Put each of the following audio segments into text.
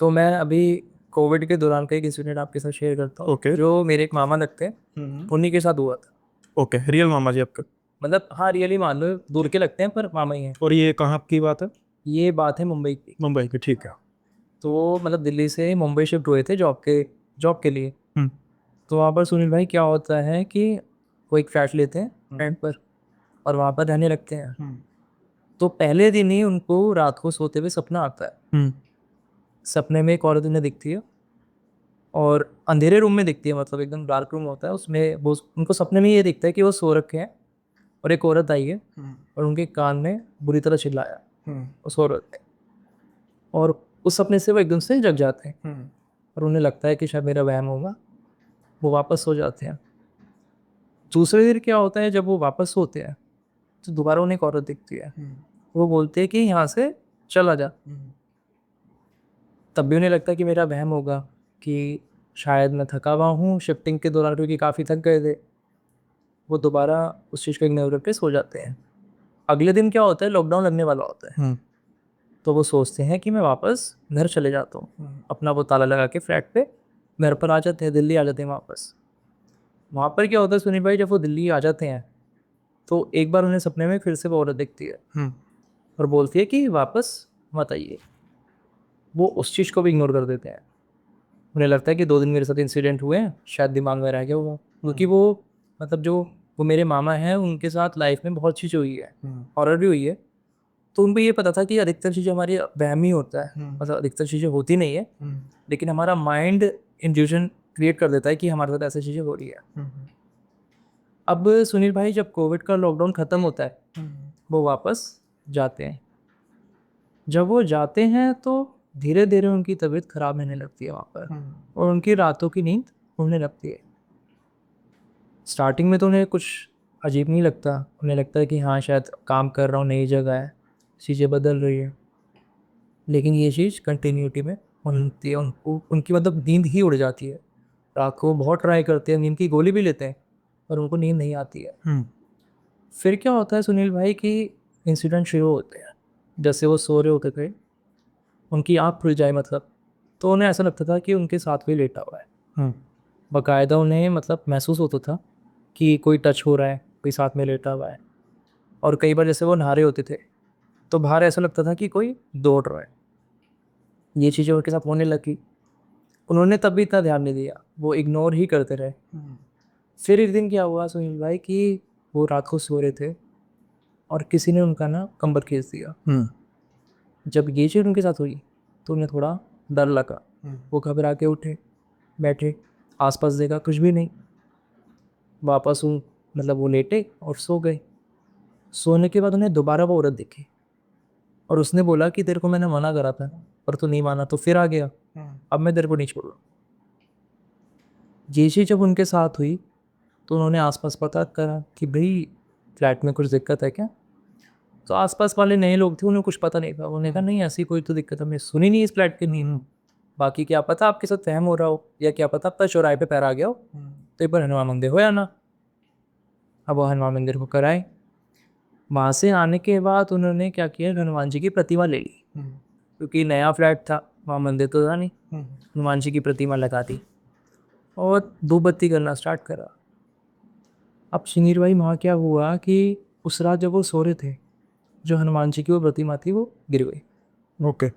तो मैं अभी कोविड के दौरान का एक इंसिडेंट आपके साथ शेयर करता हूँ। ओके। जो मेरे एक मामा लगते हैं, उन्हीं के साथ हुआ था। ओके, रियल मामा जी आपका? मतलब हाँ, रियली मान लो, दूर के लगते हैं पर मामा ही हैं। और ये कहाँ की बात है? ये बात है मुंबई की। मुंबई की, ठीक है। तो वो मतलब दिल्ली से मुंबई शिफ्ट हुए थे जॉब के लिए। हम्म। तो वहाँ पर सुनील भाई क्या होता है कि वो एक फ्लैट लेते हैं हम्म। रेंट पर, और वहाँ पर रहने लगते हैं। हम्म। तो पहले दिन ही उनको रात को सोते हुए सपना आता है। हम्म। सपने में एक औरत उन्हें दिखती है, और अंधेरे रूम में दिखती है, मतलब एकदम डार्क रूम होता है उसमें। वो उनको सपने में ये दिखता है कि वो सो रखे हैं और एक औरत आई है हम्म। और उनके कान में बुरी तरह चिल्लाया हम्म। उस औरत ने। और उस सपने से वो एकदम से जग जाते हैं, हम्म। और उन्हें लगता है कि शायद मेरा वहम होगा। वो वापस सो जाते हैं। दूसरे दिन क्या होता है, जब वो वापस सोते हैं तो दोबारा उन्हें एक औरत दिखती है। हम्म। वो बोलते हैं कि यहाँ से चला जा। हम्म। तब भी उन्हें लगता है कि मेरा वहम होगा, कि शायद मैं थका हुआ हूँ शिफ्टिंग के दौरान, क्योंकि काफ़ी थक गए थे। वो दोबारा उस चीज़ को इग्नोर करके सो जाते हैं। अगले दिन क्या होता है, लॉकडाउन लगने वाला होता है। हम्म। तो वो सोचते हैं कि मैं वापस घर चले जाता हूँ। अपना वो ताला लगा के फ्लैट पे घर पर आ जाते हैं, दिल्ली आ जाते हैं वापस। वहाँ पर क्या होता है सुनील भाई, जब वो दिल्ली आ जाते हैं तो एक बार उन्हें सपने में फिर से वो औरत दिखती है हम्म। और बोलती है कि वापस मत आइए। वो उस चीज़ को भी इग्नोर कर देते हैं। उन्हें लगता है कि 2 दिन मेरे साथ इंसिडेंट हुए हैं, शायद दिमाग में रह गया वो, क्योंकि वो मतलब जो वो मेरे मामा हैं, उनके साथ लाइफ में बहुत चीज़ हुई है, हम्म। हॉरर भी हुई है। तो उनको ये पता था कि अधिकतर चीज़ें हमारी वहम ही होता है, हम्म। मतलब अधिकतर चीज़ें होती नहीं है, हम्म। लेकिन हमारा माइंड इंड्यूशन क्रिएट कर देता है कि हमारे साथ ऐसी चीज़ें हो रही है। हम्म। अब सुनील भाई, जब कोविड का लॉकडाउन ख़त्म होता है, वो वापस जाते हैं। जब वो जाते हैं तो धीरे धीरे उनकी तबीयत खराब होने लगती है वहाँ पर, और उनकी रातों की नींद उड़ने लगती है। स्टार्टिंग में तो उन्हें कुछ अजीब नहीं लगता, उन्हें लगता है कि हाँ शायद काम कर रहा हूँ, नई जगह है, चीज़ें बदल रही है। लेकिन ये चीज़ कंटिन्यूटी में होती है, उनको उनकी मतलब नींद ही उड़ जाती है। रात को बहुत ट्राई करते हैं, नींद की गोली भी लेते हैं, पर उनको नींद नहीं आती है। हम्म। फिर क्या होता है सुनील भाई कि इंसिडेंट शुरू होते हैं। जैसे वो सो रहे होते थे, उनकी आँख खुल जाए मतलब, तो उन्हें ऐसा लगता था कि उनके साथ कोई लेटा हुआ है। हम्म। बाकायदा उन्हें मतलब महसूस होता था कि कोई टच हो रहा है, कोई साथ में लेटा हुआ है। और कई बार जैसे वो नहा रहे होते थे, तो बाहर ऐसा लगता था कि कोई दौड़ रहा है। ये चीज़ें उनके साथ होने लगी। उन्होंने तब भी इतना ध्यान नहीं दिया, वो इग्नोर ही करते रहे। फिर एक दिन क्या हुआ सुनील भाई कि वो रात को सो रहे थे और किसी ने उनका ना कंबल खींच दिया। हम्म। जब ये चीज़ उनके साथ हुई तो उन्हें थोड़ा डर लगा। वो घबरा के उठे, बैठे, आसपास देखा, कुछ भी नहीं। वापस मतलब वो लेटे और सो गए। सोने के बाद उन्हें दोबारा वो औरत दिखी, और उसने बोला कि तेरे को मैंने मना करा था पर तू नहीं माना, तो फिर आ गया। अब मैं तेरे को नहीं छोड़ रहा। ये चीज़ जब उनके साथ हुई तो उन्होंने आसपास पता करा कि भाई फ्लैट में कुछ दिक्कत है क्या। तो आसपास वाले नए लोग थे, उन्हें कुछ पता नहीं था। उन्होंने कहा नहीं, ऐसी कोई तो दिक्कत हमने सुनी नहीं इस फ्लैट के नींद। बाकी क्या पता आपके साथ फहम हो रहा हो, या क्या पता आपका चौराहे पे पैर आ गया हो। तो एक बार हनुमान मंदिर हो या ना। अब वो हनुमान मंदिर को कराए। वहाँ से आने के बाद उन्होंने क्या किया, हनुमान जी की प्रतिमा ले ली, क्योंकि नया फ्लैट था, वहाँ मंदिर तो था नहीं। हनुमान जी की प्रतिमा लगा दी और धूप बत्ती करना स्टार्ट करा। अब सुनील भाई, वहाँ क्या हुआ कि उस रात जब वो सो रहे थे, जो हनुमान जी की वो प्रतिमा थी वो गिर गई। ओके।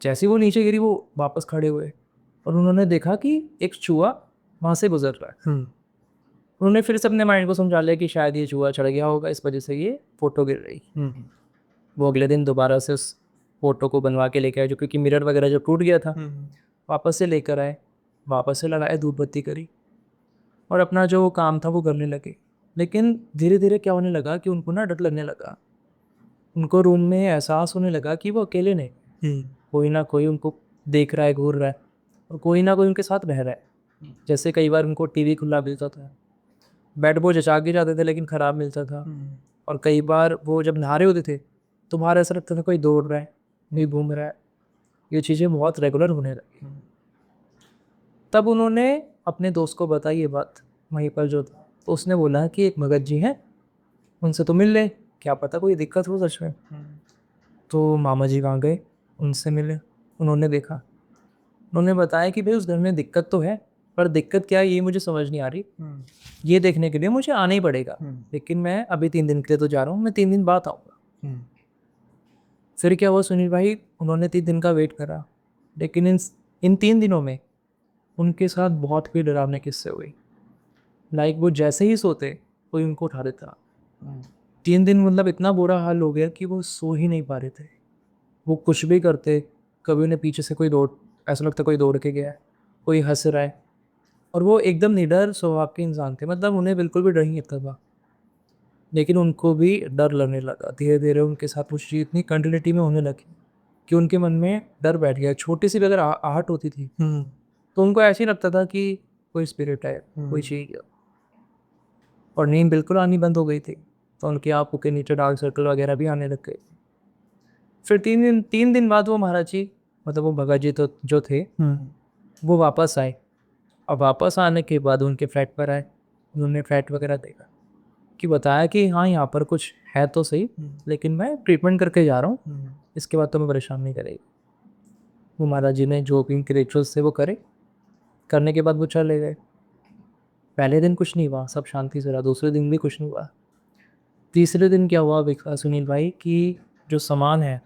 जैसे ही वो नीचे गिरी, वो वापस खड़े हुए और उन्होंने देखा कि एक चूहा वहाँ से गुजर रहा है। हम्म। उन्होंने फिर से अपने माइंड को समझा लिया कि शायद ये चूहा चढ़ गया होगा, इस वजह से ये फोटो गिर रही। हम्म। वो अगले दिन दोबारा से उस फोटो को बनवा के लेके आए, जो क्योंकि मिरर वगैरह जो टूट गया था, वापस से लेकर आए, वापस से लगाए, धूप बत्ती करी, और अपना जो काम था वो करने लगे। लेकिन धीरे धीरे क्या होने लगा कि उनको ना डर लगने लगा। उनको रूम में एहसास होने लगा कि वो अकेले नहीं, कोई ना कोई उनको देख रहा है, घूर रहा है, और कोई ना कोई उनके साथ रह रहा है। जैसे कई बार उनको टीवी खुला मिलता था, बेड वो जचा के जाते थे लेकिन ख़राब मिलता था। और कई बार वो जब नहा रहे होते थे तो बाहर ऐसा लगता था कोई दौड़ रहा है, कोई घूम रहा है। ये चीज़ें बहुत रेगुलर होने लगी। तब उन्होंने अपने दोस्त को बताई ये बात, वहीं पर जो था। तो उसने बोला कि एक भगत जी हैं, उनसे तो मिल ले, क्या पता कोई दिक्कत हो सच में। तो मामा जी वहाँ गए, उनसे मिले। उन्होंने देखा उन्होंने बताया कि भाई उस घर में दिक्कत तो है, पर दिक्कत क्या है ये मुझे समझ नहीं आ रही, ये देखने के लिए मुझे आना ही पड़ेगा, लेकिन मैं अभी 3 दिन के लिए तो जा रहा हूँ, मैं 3 दिन बाद आऊँगा। फिर क्या हुआ सुनील भाई, उन्होंने 3 दिन का वेट करा, लेकिन इन 3 दिनों में उनके साथ बहुत ही डरावने किस्से हुए। लाइक वो जैसे ही सोते कोई उनको उठा देता। 3 दिन मतलब इतना बुरा हाल हो गया कि वो सो ही नहीं पा रहे थे। वो कुछ भी करते, कभी उन्हें पीछे से कोई दौड़, ऐसा लगता कोई दौड़ के गया है, कोई हंस रहा है, और वो एकदम निडर स्वभाव के इंसान थे, मतलब उन्हें बिल्कुल भी डर नहीं लगता था। लेकिन उनको भी डर लगने लगा, धीरे धीरे उनके साथ वो चीज़ इतनी कंटिन्यूटी में होने लगी कि उनके मन में डर बैठ गया। छोटी सी भी अगर आहट होती थी तो उनको ऐसे ही लगता था कि कोई स्पिरिट है, कोई चीज़ है। और नींद बिल्कुल आनी बंद हो गई थी, तो उनकी आंखों के नीचे डार्क सर्कल वगैरह भी आने लग गए। फिर 3 दिन बाद वो महाराज जी, मतलब वो भगत जी तो जो थे, वो वापस आए। अब वापस आने के बाद उनके फ्लैट पर आए, उन्होंने फ्लैट वगैरह देखा, कि बताया कि हाँ यहाँ पर कुछ है तो सही, लेकिन मैं ट्रीटमेंट करके जा रहा हूँ, इसके बाद तो मैं परेशान नहीं करेगी। वो महाराज जी ने जो भी इनके रिचुअल्स थे वो करने के बाद वो चले गए। पहले दिन कुछ नहीं हुआ, सब शांति से रहा। दूसरे दिन भी कुछ नहीं हुआ। तीसरे दिन क्या हुआ सुनील भाई, कि जो सामान है,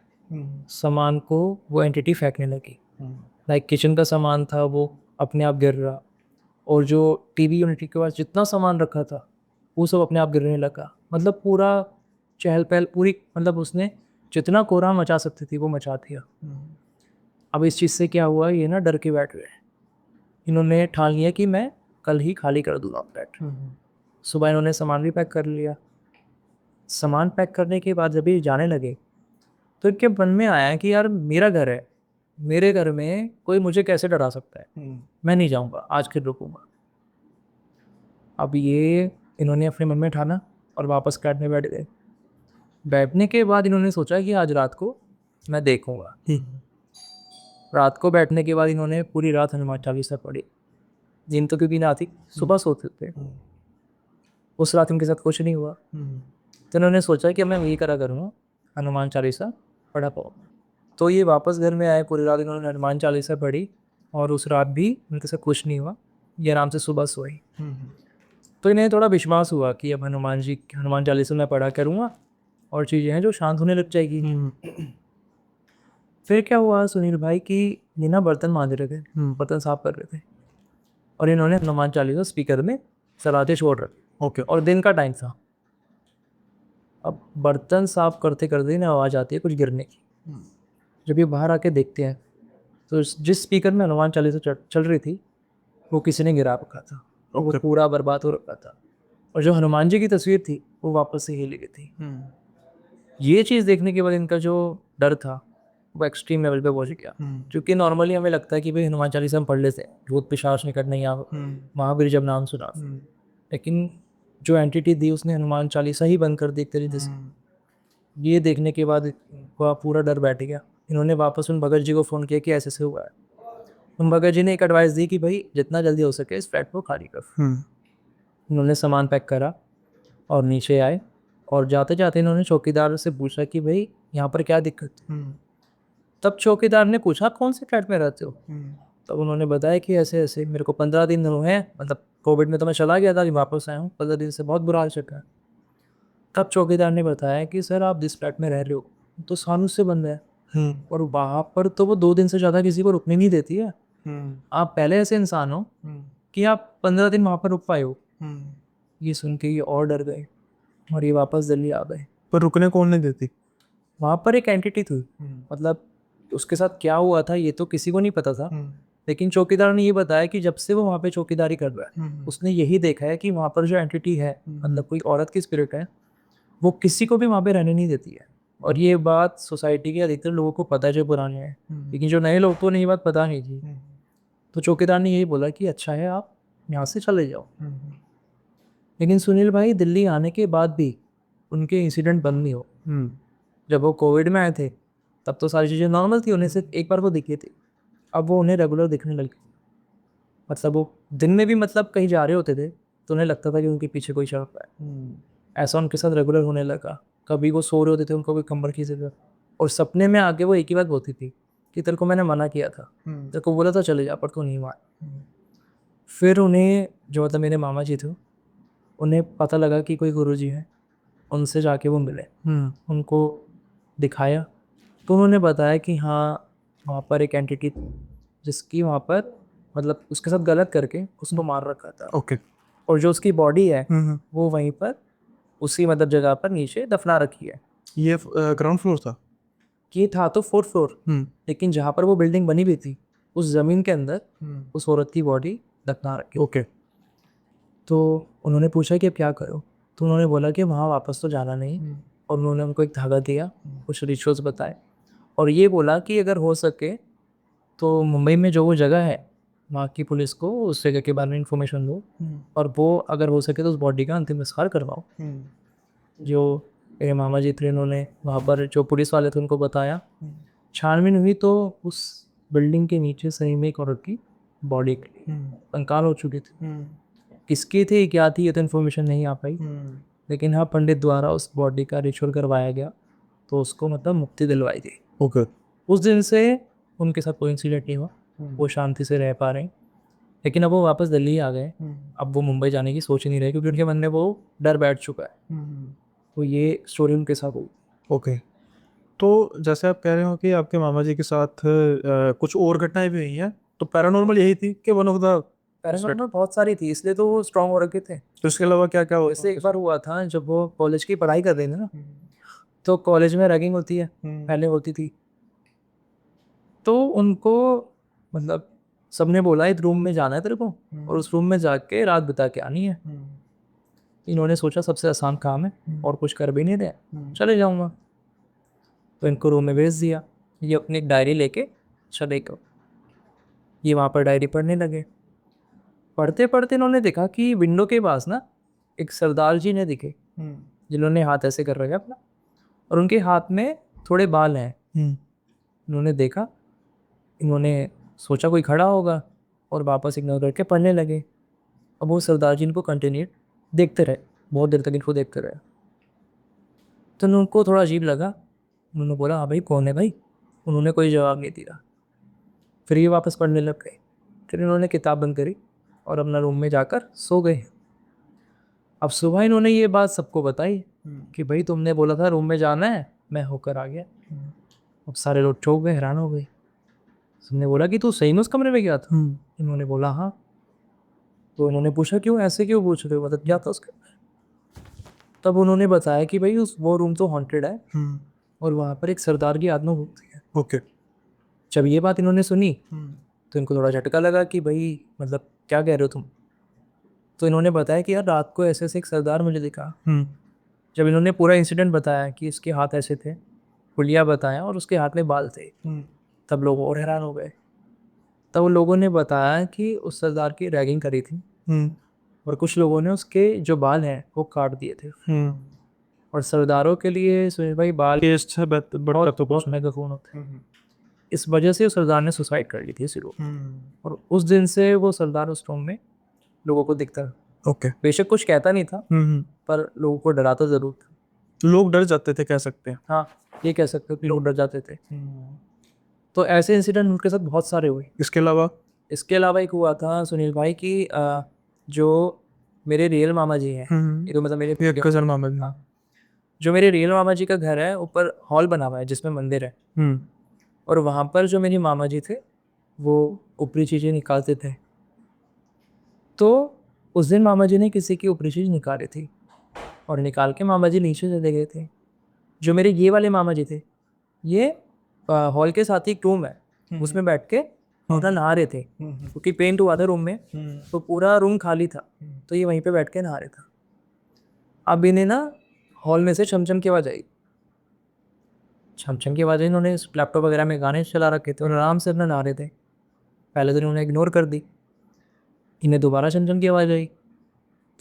सामान को वो एंटिटी फेंकने लगी। लाइक किचन का सामान था वो अपने आप गिर रहा, और जो टीवी यूनिट के पास जितना सामान रखा था वो सब अपने आप गिरने लगा। मतलब पूरा चहल पहल पूरी, मतलब उसने जितना कोहराम मचा सकती थी वो मचा दिया। अब इस चीज़ से क्या हुआ, ये ना डर के बैठ गए। इन्होंने ठान लिया कि मैं कल ही खाली कर दूंगा फ्लैट। सुबह इन्होंने सामान भी पैक कर लिया। सामान पैक करने के बाद जब ये जाने लगे तो इनके मन में आया कि यार मेरा घर है, मेरे घर में कोई मुझे कैसे डरा सकता है, मैं नहीं जाऊंगा, आज फिर रुकूंगा। अब ये इन्होंने अपने मन में ठाना और वापस फ्लैट में बैठ गए। बैठने के बाद इन्होंने सोचा कि आज रात को मैं देखूंगा। रात को बैठने के बाद इन्होंने पूरी रात हनुमान चालीसा पढ़ी। दिन तो क्योंकि ना आती, सुबह सोते थे। उस रात इनके साथ कुछ नहीं हुआ। तो इन्होंने सोचा कि मैं वही करा करूँगा, हनुमान चालीसा पढ़ा पाऊँ। तो ये वापस घर में आए, पूरी रात इन्होंने हनुमान चालीसा पढ़ी, और उस रात भी इनके साथ कुछ नहीं हुआ। ये आराम से सुबह सोई। तो इन्हें थोड़ा विश्वास हुआ कि अब हनुमान चालीसा मैं पढ़ा करूँगा और चीज़ें हैं जो शांत होने लग जाएगी। फिर क्या हुआ सुनील भाई कि ये ना बर्तन मांज रहे थे, बर्तन साफ कर रहे थे, और इन्होंने हनुमान चालीसा स्पीकर में चलाते छोड़ रखे। ओके। और दिन का टाइम था। अब बर्तन साफ करते करते ना आवाज़ आती है कुछ गिरने की। जब ये बाहर आके देखते हैं तो जिस स्पीकर में हनुमान चालीसा चल रही थी वो किसी ने गिरा रखा था। वो ओके। पूरा बर्बाद हो रखा था, और जो हनुमान जी की तस्वीर थी वो वापस से हिल गई थी। ये चीज़ देखने के बाद इनका जो डर था वो एक्सट्रीम लेवल पे पहुंच गया। क्योंकि नॉर्मली हमें लगता है कि भाई हनुमान चालीसा हम पढ़ लेते हैं, भूत पिशाच निकट नहीं आ, महावीर जब नाम सुना। लेकिन जो एंटिटी थी उसने हनुमान चालीसा ही बंद कर दी एक तरीके से। ये देखने के बाद इनका पूरा डर बैठ गया। इन्होंने वापस उन भगत जी को फ़ोन किया कि ऐसे ऐसे हुआ है। उन भगत जी ने एक एडवाइस दी कि भाई जितना जल्दी हो सके इस फ्लैट को खाली कर। इन्होंने सामान पैक करा और नीचे आए, और जाते जाते इन्होंने चौकीदार से पूछा कि भाई यहाँ पर क्या दिक्कत है। तब चौकीदार ने पूछा कौन से फ्लैट में रहते हो। तब उन्होंने बताया कि ऐसे ऐसे मेरे को 15 दिन हुए हैं, मतलब कोविड में तो मैं चला गया था, अभी वापस आया हूँ, 15 दिन से बहुत बुरा हाल चल रहा है। तब चौकीदार ने बताया कि सर आप जिस फ्लैट में रह रहे हो तो सानू से बंद है, और वहाँ पर तो वो 2 दिन से ज़्यादा किसी को रुकने नहीं देती है। आप पहले ऐसे इंसान हो कि आप 15 दिन वहाँ पर रुक पाए हो। ये सुन के ये और डर गए और ये वापस दिल्ली आ गए। पर रुकने कौन नहीं देती? वहाँ पर एक एंटिटी थी, मतलब उसके साथ क्या हुआ था ये तो किसी को नहीं पता था। लेकिन चौकीदार ने ये बताया कि जब से वो वहाँ पे चौकीदारी कर रहा है उसने यही देखा है कि वहाँ पर जो एंटिटी है, मतलब कोई औरत की स्पिरिट है, वो किसी को भी वहाँ पे रहने नहीं देती है। और ये बात सोसाइटी के अधिकतर लोगों को पता है जो पुराने हैं, लेकिन जो नए लोग को नहीं बात पता नहीं थी। तो चौकीदार ने यही बोला कि अच्छा है आप यहाँ से चले जाओ। लेकिन सुनील भाई दिल्ली आने के बाद भी उनके इंसिडेंट बंद नहीं हो। जब वो कोविड में आए थे तब तो सारी चीज़ें नॉर्मल थी, उन्हें सिर्फ एक बार वो दिखे थे, अब वो उन्हें रेगुलर दिखने लगी। मतलब वो दिन में भी मतलब कहीं जा रहे होते थे तो उन्हें लगता था कि उनके पीछे कोई चल रहा है। ऐसा उनके साथ रेगुलर होने लगा। कभी वो सो रहे होते थे, उनको कोई कंबल खींचे थे, और सपने में आके वो एक ही बात बोलती थी कि तेरे को मैंने मना किया था, तेरे को बोला था चले जा, पर तू नहीं मान। फिर उन्हें जो मतलब मेरे मामा जी थे, उन्हें पता लगा कि कोई गुरुजी है, उनसे जाके वो मिले, उनको दिखाया, तो उन्होंने बताया कि हाँ वहाँ पर एक एंटिटी जिसकी वहाँ पर मतलब उसके साथ गलत करके उसको मार रखा था, ओके। और जो उसकी बॉडी है वो वहीं पर उसी मतलब जगह पर नीचे दफना रखी है। ये ग्राउंड फ्लोर था? ये था तो 4th फ्लोर, लेकिन जहाँ पर वो बिल्डिंग बनी हुई थी उस जमीन के अंदर उस औरत की बॉडी दफना रखी। ओके। तो उन्होंने पूछा कि अब क्या करो, तो उन्होंने बोला कि वहाँ वापस तो जाना नहीं, और उन्होंने उनको एक धागा दिया, कुछ रिचुअल्स बताए, और ये बोला कि अगर हो सके तो मुंबई में जो वो जगह है वहाँ की पुलिस को उस जगह के बारे में इंफॉर्मेशन दो, और वो अगर हो सके तो उस बॉडी का अंतिम संस्कार करवाओ। जो मेरे मामा जी थे उन्होंने वहाँ पर जो पुलिस वाले थे उनको बताया, छानबीन हुई तो उस बिल्डिंग के नीचे सही में एक औरत की बॉडी कंकाल हो चुकी थी। किसकी थी क्या थी ये तो इन्फॉर्मेशन नहीं आ पाई, लेकिन हाँ पंडित द्वारा उस बॉडी का रिचुअल करवाया गया, तो उसको मतलब मुक्ति दिलवाई गई। ओके। उस दिन से उनके साथ कोई इंसिडेंट नहीं हुआ, वो शांति से रह पा रहे हैं। लेकिन अब वो वापस दिल्ली आ गए, अब वो मुंबई जाने की सोच ही नहीं रहे, क्योंकि उनके मन में वो डर बैठ चुका है। तो ये स्टोरी उनके साथ हुई। ओके। तो जैसे आप कह रहे हो कि आपके मामा जी के साथ कुछ और घटनाएं भी हुई हैं, तो पैरानॉर्मल यही थी कि वन ऑफ द पैरानॉर्मल बहुत सारी थी, इसलिए तो वो स्ट्रांग हो रखे थे। तो इसके अलावा क्या क्या हुआ? जैसे एक बार हुआ था जब वो कॉलेज की पढ़ाई कर रहे थे ना, तो कॉलेज में रैगिंग होती है, पहले होती थी, तो उनको मतलब सबने बोला एक रूम में जाना है तेरे को, और उस रूम में जाके रात बिता के आनी है। इन्होंने सोचा सबसे आसान काम है और कुछ कर भी नहीं रहे, चले जाऊंगा, तो इनको रूम में भेज दिया। ये अपनी एक डायरी लेके चले गए। ये वहाँ पर डायरी पढ़ने लगे, पढ़ते पढ़ते इन्होंने देखा कि विंडो के पास ना एक सरदार जी ने दिखे, जिन्होंने हाथ ऐसे कर रखा अपना, और उनके हाथ में थोड़े बाल हैं। इन्होंने देखा, इन्होंने सोचा कोई खड़ा होगा, और वापस इग्नोर करके पढ़ने लगे। अब वो सरदार जी इनको कंटिन्यू देखते रहे, बहुत देर तक इनको देखते रहे। तो उनको थोड़ा अजीब लगा, उन्होंने बोला हाँ भाई कौन है भाई, उन्होंने कोई जवाब नहीं दिया। फिर ये वापस पढ़ने लग गए, फिर इन्होंने किताब बंद करी और अपना रूम में जाकर सो गए। अब सुबह इन्होंने ये बात सबको बताई कि भाई तुमने बोला था रूम में जाना है, मैं होकर आ गया। अब सारे लोग चौंक गए, हैरान हो गए। सबने बोला कि तू सही में उस कमरे में गया था? इन्होंने बोला हाँ। तो इन्होंने पूछा क्यों, ऐसे क्यों पूछ रहे हो, मतलब क्या था उसके? तब उन्होंने बताया कि भाई वो रूम तो हॉन्टेड है, और वहाँ पर एक सरदार की आत्मा घूमती है। ओके। जब ये बात इन्होंने सुनी तो इनको थोड़ा झटका लगा कि भाई मतलब क्या कह रहे हो तुम। तो इन्होंने बताया कि यार रात को ऐसे ऐसे एक सरदार मुझे दिखा। जब इन्होंने पूरा इंसिडेंट बताया कि इसके हाथ ऐसे थे, पुलिया बताया, और उसके हाथ में बाल थे, तब लोग और हैरान हो गए। तब उन लोगों ने बताया कि उस सरदार की रैगिंग करी थी, और कुछ लोगों ने उसके जो बाल हैं वो काट दिए थे। और सरदारों के लिए सुनील भाई बाल बहुत महत्वपूर्ण होते हैं। इस वजह से उस सरदार ने सुसाइड कर ली थी इसी रूम, और उस दिन से वो सरदार उस रूम में लोगों को दिखता है। ओके। बेशक कुछ कहता नहीं था, पर लोगों को डराता जरूर था। लोग डर जाते थे कह सकते हैं। हाँ ये कह सकते हो कि लोग डर जाते थे। तो ऐसे इंसिडेंट उनके साथ बहुत सारे हुए। इसके अलावा एक हुआ था सुनील भाई कि जो मेरे रियल मामा जी हैं, ये तो मतलब मेरे कजन मामा जी। हाँ, जो मेरे रियल मामा जी का घर है ऊपर हॉल बना हुआ है जिसमें मंदिर है, और वहाँ पर जो मेरे मामा जी थे वो ऊपरी चीज़ें निकालते थे। तो उस दिन मामा जी ने किसी की ऊपरी चीज़ निकाली थी, और निकाल के मामा जी नीचे चले गए थे। जो मेरे ये वाले मामा जी थे, ये हॉल के साथ ही एक रूम है, उसमें बैठ के अपना नहा रहे थे, क्योंकि पेंट हुआ था रूम में, तो पूरा रूम खाली था, तो ये वहीं पे बैठ के नहा रहे था। अब इन्हें ना हॉल में से छमछम की आवाज़ आई। छमछम की आवाज़, इन्होंने लैपटॉप वगैरह में गाने चला रखे थे और आराम से अपना नहा रहे थे। पहले तो इन्होंने इग्नोर कर दी, इन्हें दोबारा छमछम की आवाज़ आई,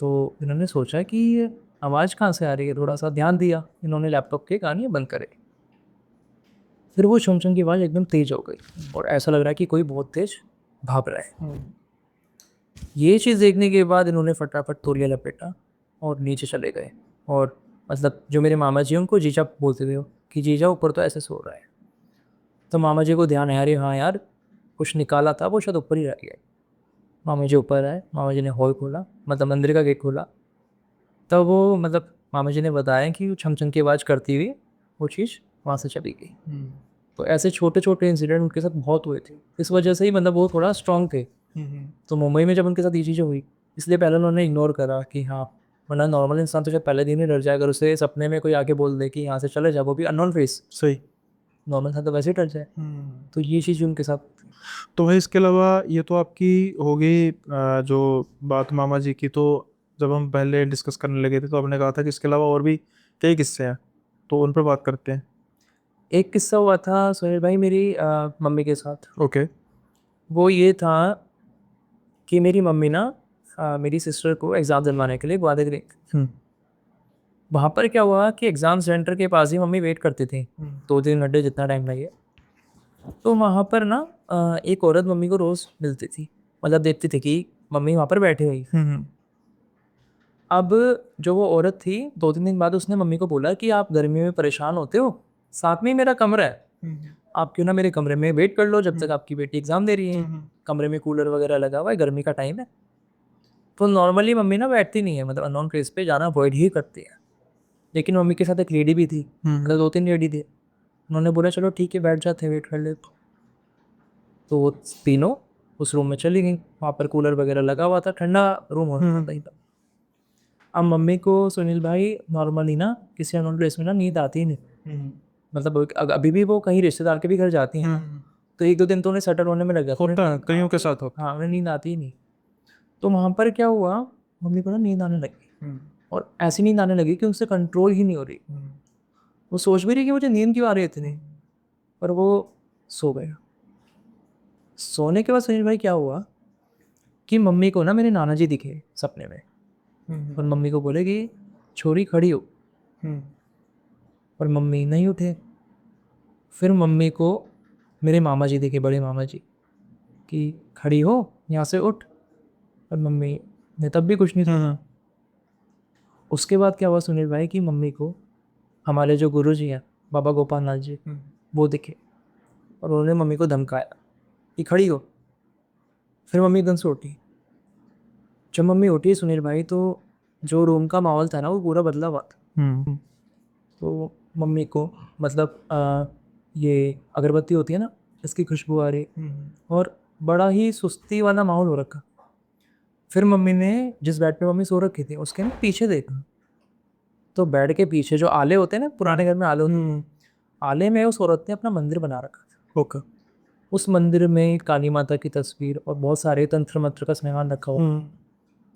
तो इन्होंने सोचा कि ये आवाज़ कहाँ से आ रही है, थोड़ा सा ध्यान दिया, इन्होंने लैपटॉप के गाने बंद करे। फिर वो छमछम की आवाज़ एकदम तेज हो गई, और ऐसा लग रहा है कि कोई बहुत तेज भाग रहा है। ये चीज़ देखने के बाद इन्होंने फटाफट तौलिया लपेटा और नीचे चले गए, और मतलब जो मेरे मामा जी हैं उनको जीजा बोलते थे वो, कि जीजा ऊपर तो ऐसे सो रहा है। तो मामा जी को ध्यान है, अरे हाँ यार कुछ निकाला था, वो शायद ऊपर ही रह गया। मामा जी ऊपर आए, मामा जी ने हॉल खोला, मतलब मंदिर का गेट खोला। तब वो मतलब मामा जी ने बताया कि वो छम छम की आवाज़ करती हुई वो चीज़ वहाँ से चली गई। तो ऐसे छोटे छोटे इंसिडेंट उनके साथ बहुत हुए थे, इस वजह से ही मतलब वो थोड़ा स्ट्रांग थे। तो मुंबई में जब उनके साथ ये चीज़ें हुई, इसलिए पहले उन्होंने इग्नोर करा कि हाँ, वरना नॉर्मल इंसान तो शायद पहले दिन ही डर जाए अगर उसे सपने में कोई आके बोल दे कि यहाँ से चले जाओ, वो भी अननोन फेस। सही। नॉर्मल इंसान तो वैसे ही डर जाए। तो ये चीज़ उनके साथ थी। तो भाई इसके अलावा ये तो आपकी हो गई जो बात मामा जी की, तो जब हम पहले डिस्कस करने लगे थे तो आपने कहा था कि इसके अलावा और भी कई किस्से हैं, तो उन पर बात करते हैं। एक किस्सा हुआ था सोहेल भाई मेरी मम्मी के साथ। ओके। वो ये था कि मेरी मम्मी ना मेरी सिस्टर को एग्ज़ाम दिलवाने के लिए ग्वादर गई। हम्म। वहाँ पर क्या हुआ कि एग्ज़ाम सेंटर के पास ही मम्मी वेट करती थी, 2-3 घंटे जितना टाइम लगे। तो वहाँ पर ना एक औरत मम्मी को रोज़ मिलती थी, मतलब देखती थी कि मम्मी वहाँ पर बैठी हुई। अब जो वो औरत थी, 2-3 दिन बाद उसने मम्मी को बोला कि आप गर्मी में परेशान होते हो, साथ में ही मेरा कमरा है, आप क्यों ना मेरे कमरे में वेट कर लो जब तक आपकी बेटी एग्ज़ाम दे रही है। कमरे में कूलर वगैरह लगा हुआ है, गर्मी का टाइम है। तो नॉर्मली मम्मी ना बैठती नहीं है, मतलब अननोन प्लेस पे जाना अवॉइड ही करती है। लेकिन मम्मी के साथ एक लेडी भी थी, मतलब 2-3 लेडी थी। उन्होंने बोला चलो ठीक है बैठ जाते हैं, वेट कर लेते। तो वो तीनों उस रूम में चली गई, वहाँ पर कूलर वगैरह लगा हुआ था, ठंडा रूम होता ही था। अब मम्मी को सुनील भाई नॉर्मली ना किसी अननोन प्लेस में ना नींद आती ही नहीं। मतलब अभी भी वो कहीं रिश्तेदार के भी घर जाती हैं, तो 1-2 दिन तो उन्हें सेटल होने में लग जाता है। होता है, कईयों के साथ होता हाँ, उन्हें नींद आती ही नहीं। तो वहाँ पर क्या हुआ, मम्मी को ना नींद आने लगी, और ऐसी नींद आने लगी कि उनसे कंट्रोल ही नहीं हो रही। वो सोच भी रही कि मुझे नींद क्यों आ रही है इतनी, पर वो सो गए। सोने के बाद सुनील भाई क्या हुआ कि मम्मी को ना मेरे नाना जी दिखे सपने में, और मम्मी को बोले कि छोरी खड़ी हो, और मम्मी नहीं उठे। फिर मम्मी को मेरे मामा जी दिखे, बड़े मामा जी, कि खड़ी हो यहाँ से उठ, और मम्मी ने तब भी कुछ नहीं सुना। उसके बाद क्या हुआ सुनील भाई कि मम्मी को हमारे जो गुरु जी हैं बाबा गोपाल नाथ जी, वो दिखे, और उन्होंने मम्मी को धमकाया कि खड़ी हो। फिर मम्मी एकदम से उठी। जब मम्मी उठी सुनील भाई, तो जो रूम का माहौल था ना वो पूरा बदला हुआ था। तो मम्मी को मतलब ये अगरबत्ती होती है ना, इसकी खुशबू आ रही, और बड़ा ही सुस्ती वाला माहौल हो रखा। फिर मम्मी ने जिस बेड पे मम्मी सो रखी थी उसके ना पीछे देखा, तो बेड के पीछे जो आले होते हैं ना, पुराने घर में आले होते हैं, आले में उस औरत ने अपना मंदिर बना रखा था। ओके। उस मंदिर में काली माता की तस्वीर और बहुत सारे तंत्र मंत्र का सामान रखा हुआ,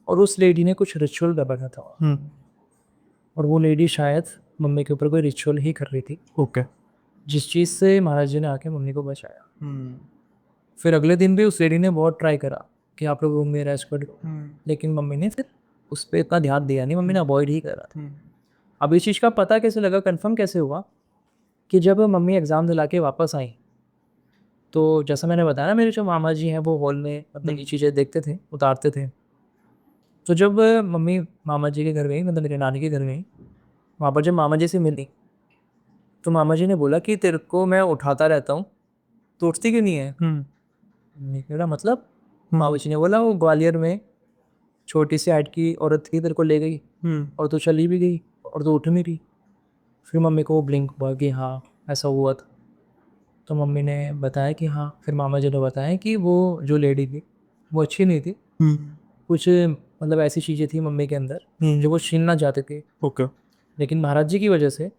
और उस लेडी ने कुछ रिचुअल कर रखा था, और वो लेडी शायद मम्मी के ऊपर कोई रिचुअल ही कर रही थी, ओके। जिस चीज़ से महाराज जी ने आके मम्मी को बचाया। फिर अगले दिन भी उस लेडी ने बहुत ट्राई करा कि आप लोग रूम में रेस्ट कर लो, लेकिन मम्मी ने फिर उस पर इतना ध्यान दिया नहीं, मम्मी ने अवॉइड ही करा था। अब इस चीज़ का पता कैसे लगा, कंफर्म कैसे हुआ, कि जब मम्मी एग्ज़ाम दिला के वापस आई, तो जैसा मैंने बताया ना, मेरे जो मामा जी हैं वो हॉल में मतलब ये चीज़ें देखते थे, उतारते थे। तो जब मम्मी मामा जी के घर गई, मतलब मेरे नानी के घर गई, वहाँ पर जब मामा जी से मिली, तो मामा जी ने बोला कि तेरे को मैं उठाता रहता हूँ, तो उठती क्यों नहीं है? मैंने कहा मतलब? मामा जी ने बोला वो ग्वालियर में छोटी सी हाइट की औरत थी, तेरे को ले गई और तू चली भी गई और तू उठ नहीं रही। फिर मम्मी को ब्लिंक हुआ कि हाँ ऐसा हुआ था। तो मम्मी ने बताया कि हाँ, फिर मामा जी ने बताया कि वो जो लेडी थी वो अच्छी नहीं थी, कुछ मतलब ऐसी चीज़ें थी मम्मी के अंदर जो वो छीनना चाहते थे। ओके। लेकिन महाराज जी की वजह से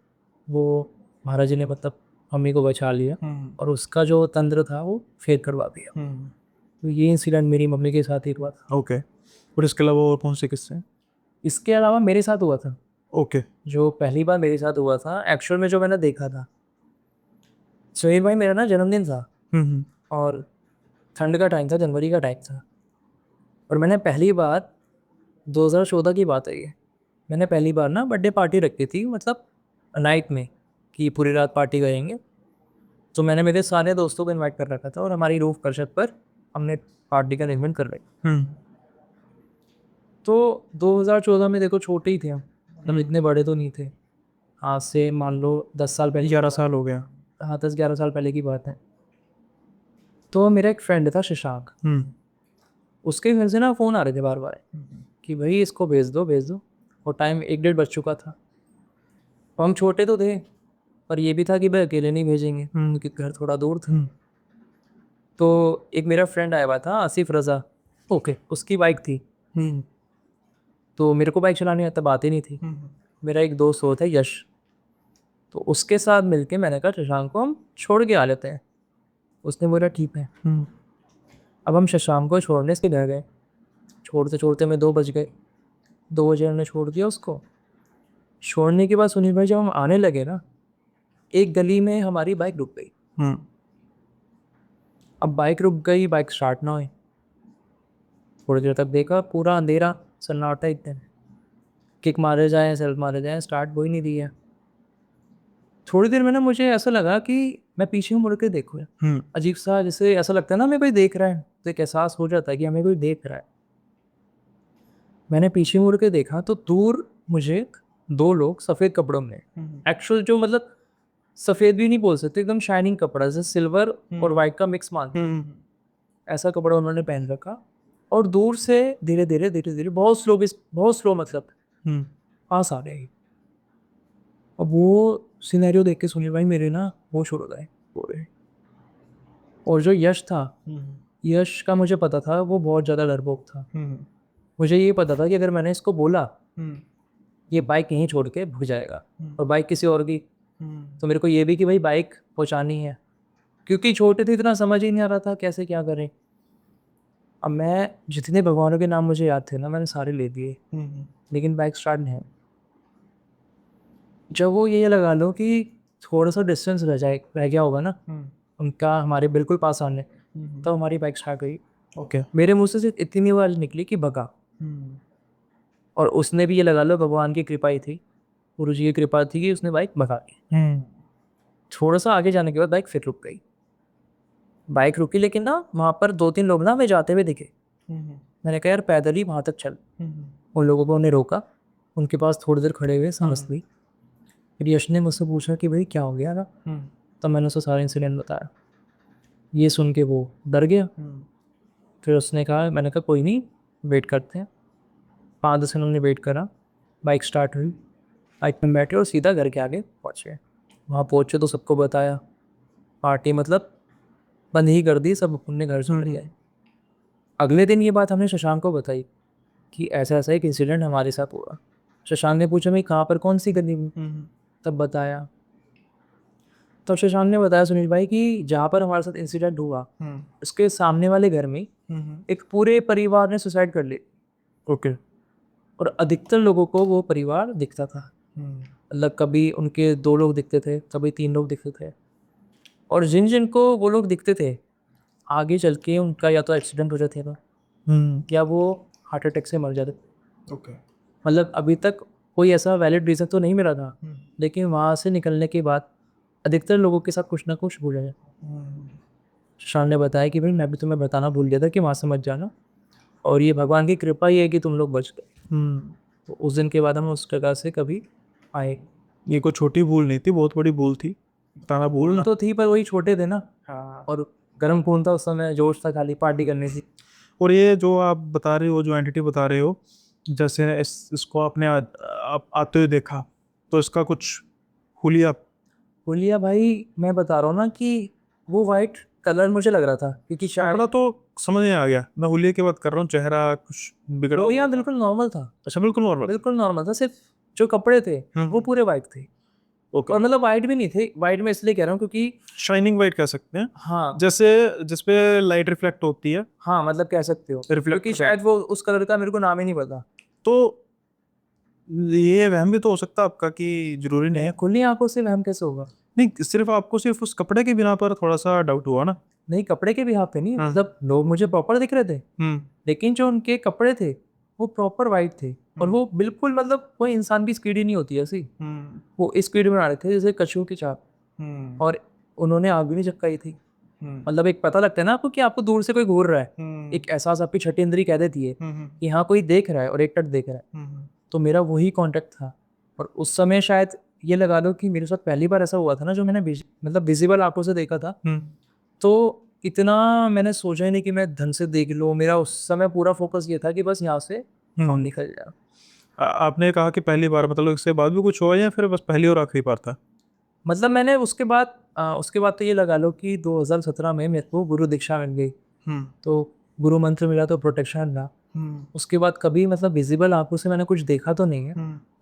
वो महाराज जी ने मतलब मम्मी को बचा लिया, और उसका जो तंत्र था वो फेर करवा दिया। तो ये इंसिडेंट मेरी मम्मी के साथ ही हुआ था। ओके। और इसके अलावा और कौन से किस्से हैं? इसके अलावा मेरे साथ हुआ था, ओके। जो पहली बार मेरे साथ हुआ था एक्चुअल में, जो मैंने देखा था। सुहेल भाई मेरा ना जन्मदिन था, और ठंड का टाइम था, जनवरी का टाइम था, और मैंने पहली बार 2014 की बात है ये, मैंने पहली बार ना बर्थडे पार्टी रखी थी, मतलब नाइट में, कि पूरी रात पार्टी करेंगे। तो मैंने मेरे सारे दोस्तों को इनवाइट कर रखा था, और हमारी रूफ करछत पर हमने पार्टी का अरेंजमेंट कर रखी। तो 2014 में देखो छोटे ही थे हम, मतलब इतने बड़े तो नहीं थे। आज से मान लो 10 साल पहले, 11 साल हो गया। हाँ 10-11 साल पहले की बात है। तो मेरा एक फ्रेंड था शशांक, उसके घर से ना फ़ोन आ रहे थे बार बार कि भाई इसको भेज दो भेज दो, और टाइम 1-1:30 बज चुका था। तो हम छोटे तो थे, पर ये भी था कि भाई अकेले नहीं भेजेंगे क्योंकि घर थोड़ा दूर था। तो एक मेरा फ्रेंड आया हुआ था आसिफ रज़ा, ओके, उसकी बाइक थी। तो मेरे को बाइक चलानी आता बात ही नहीं थी। मेरा एक दोस्त और था यश, तो उसके साथ मिलके मैंने कहा शशांक को हम छोड़ के आ लेते हैं। उसने बोला ठीक है। अब हम शशांक को छोड़ने इसके घर गए। छोड़ते छोड़ते में 2 बज गए। 2 बजे हमने छोड़ दिया उसको। छोड़ने के बाद सुनील भाई जब हम आने लगे ना, एक गली में हमारी बाइक रुक गई। अब बाइक रुक गई, बाइक स्टार्ट ना हुई। थोड़ी देर तक देखा, पूरा अंधेरा, सन्नाटा एकदम। किक मारे जाएं, सेल्फ मारे जाएं, स्टार्ट हो ही नहीं रही है। थोड़ी देर में ना मुझे ऐसा लगा कि मैं पीछे मुड़ के देखूँ। अजीब सा, जैसे ऐसा लगता है ना हमें कोई देख रहा है, तो एक एहसास हो जाता है कि हमें कोई देख रहा है। मैंने पीछे मुड़ के देखा तो दूर मुझे 2 लोग सफ़ेद कपड़ों में, एक्चुअल जो मतलब सफ़ेद भी नहीं बोल सकते, एकदम शाइनिंग कपड़ा, जैसे सिल्वर और वाइट का मिक्स मान, ऐसा कपड़ा उन्होंने पहन रखा। और दूर से धीरे धीरे धीरे धीरे बहुत स्लो मतलब पास आ रहे। अब वो सिनेरियो देख के सुनील भाई मेरे ना होश उड़ गए पूरे। और जो यश था, यश का मुझे पता था वो बहुत ज़्यादा डरपोक था। मुझे ये पता था कि अगर मैंने इसको बोला ये बाइक यहीं छोड़ के भाग जाएगा, और बाइक किसी और की, तो मेरे को ये भी कि भाई बाइक पहुंचानी है, क्योंकि छोटे थे इतना समझ ही नहीं आ रहा था कैसे क्या करें। अब मैं जितने भगवानों के नाम मुझे याद थे ना मैंने सारे ले दिए, लेकिन बाइक स्टार्ट नहीं है। जब वो ये लगा लो कि थोड़ा सा डिस्टेंस रह गया होगा ना उनका हमारे बिल्कुल पास आने, तो हमारी बाइक स्टार्ट हुई। ओके। मेरे मुंह से सिर्फ इतनी आवाज़ निकली कि भगा। और उसने भी ये लगा लो भगवान की कृपा ही थी, गुरु जी की कृपा थी कि उसने बाइक भगा दी। थोड़ा सा आगे जाने के बाद बाइक फिर रुक गई। बाइक रुकी, लेकिन ना वहाँ पर 2-3 लोग ना हमें जाते हुए दिखे। मैंने कहा यार पैदल ही वहाँ तक चल। उन लोगों को उन्हें रोका, उनके पास थोड़ी देर खड़े हुए, सांस ली। फिर यश ने मुझसे पूछा कि भाई क्या हो गया था। तब मैंने उसको सारा इंसिडेंट बताया। ये सुन के वो डर गया। फिर उसने कहा, मैंने कहा कोई नहीं, वेट करते हैं। 5-10 मिनट हमने वेट करा, बाइक स्टार्ट हुई, बाइक में बैठे और सीधा घर के आगे पहुँचे। वहाँ पहुँचे तो सबको बताया, पार्टी मतलब बंद ही कर दी, सब अपने घर चले गए। अगले दिन ये बात हमने शशांक को बताई कि ऐसा ऐसा एक इंसिडेंट हमारे साथ हुआ। शशांक ने पूछा भाई कहाँ पर, कौन सी गली में? तब बताया। तब शशांक ने बताया सुनील भाई कि जहाँ पर हमारे साथ इंसिडेंट हुआ उसके सामने वाले घर में एक पूरे परिवार ने सुसाइड कर ली। ओके। और अधिकतर लोगों को वो परिवार दिखता था, मतलब कभी उनके 2 लोग दिखते थे, कभी 3 लोग दिखते थे। और जिन जिन को वो लोग दिखते थे, आगे चल के उनका या तो एक्सीडेंट हो जाते था या वो हार्ट अटैक से मर जाते। ओके। मतलब अभी तक कोई ऐसा वैलिड रीज़न तो नहीं मिला था, लेकिन वहाँ से निकलने के बाद अधिकतर लोगों के साथ कुछ ना कुछ हो जाए। शान ने बताया कि भाई मैं भी तुम्हें बताना भूल गया था कि वहाँ से मत जाना, और ये भगवान की कृपा ही है कि तुम लोग बच गए। तो उस दिन के बाद हम उस जगह से कभी आए। ये कोई छोटी भूल नहीं थी, बहुत बड़ी भूल थी, बताना भूल ना। तो थी, पर वही छोटे थे ना, हाँ। और गर्म खून था उस समय, जोश था, खाली पार्टी करनी थी। और ये जो आप बता रहे हो, जो एंटिटी बता रहे हो, जैसे इसको आपने आप आते हुए देखा, तो इसका कुछ हुलिया? बोलिया भाई मैं बता रहा हूँ ना कि वो वाइट कलर मुझे लग रहा था, क्योंकि शायद चेहरा तो समझ में आ गया, मैं हुलिया की बात कर रहा हूँ, चेहरा कुछ बिगड़ा वो हुआ यहाँ था? बिल्कुल नॉर्मल था। अच्छा, बिल्कुल नॉर्मल। बिल्कुल नॉर्मल था, सिर्फ जो कपड़े थे वो पूरे वाइट थे। ओके। और मतलब वाइट भी नहीं थे, वाइट में इसलिए कह रहा हूँ क्योंकि शाइनिंग वाइट कह सकते हैं, हाँ जैसे जिसपे लाइट रिफ्लेक्ट होती है। हाँ, मतलब कह सकते हो, रिफ्लेक्ट क्योंकि शायद वो उस कलर का मेरे को नाम ही नहीं पता। तो ये वहम भी तो हो सकता है आपका कि जरूरी नहीं है। खुली आंखों से वहम कैसे होगा? नहीं, सिर्फ आपको सिर्फ उस कपड़े के बिना पर थोड़ा सा डाउट हुआ ना? नहीं, कपड़े के भी हाथ पे नहीं, हाँ। मतलब लोग मुझे प्रॉपर दिख रहे थे, लेकिन जो उनके कपड़े थे वो प्रॉपर वाइट थे। और वो बिल्कुल मतलब कोई इंसान की स्पीड ही नहीं होती ऐसी, वो इस स्पीड में आ रहे थे जैसे कछुओं की चाल। और उन्होंने आग भी नहीं झपकाई थी। मतलब एक पता लगता है ना आपको कि आपको दूर से कोई घूर रहा है, एक एहसास आपकी छठी इंद्री कह देती है कि हाँ कोई देख रहा है और एक टक देख रहा है। तो मेरा वही कांटेक्ट था। और उस समय शायद ये लगा लो कि मेरे साथ पहली बार ऐसा हुआ था ना, जो मैंने मतलब विजिबल आंखों से देखा था, तो इतना मैंने सोचा ही नहीं कि मैं ढंग से देख लूँ। मेरा उस समय पूरा फोकस ये था कि बस यहाँ से हम निकल जाए। आपने कहा कि पहली बार, मतलब इसके बाद भी कुछ हुआ या फिर बस पहली और आखिरी बार था? मतलब मैंने उसके बाद तो ये लगा लो कि 2017 में मेरे को गुरु दीक्षा मिल गई, तो गुरु मंत्र मिला, तो प्रोटेक्शन मिला। उसके बाद कभी मतलब विजिबल आंखों से मैंने कुछ देखा तो नहीं है,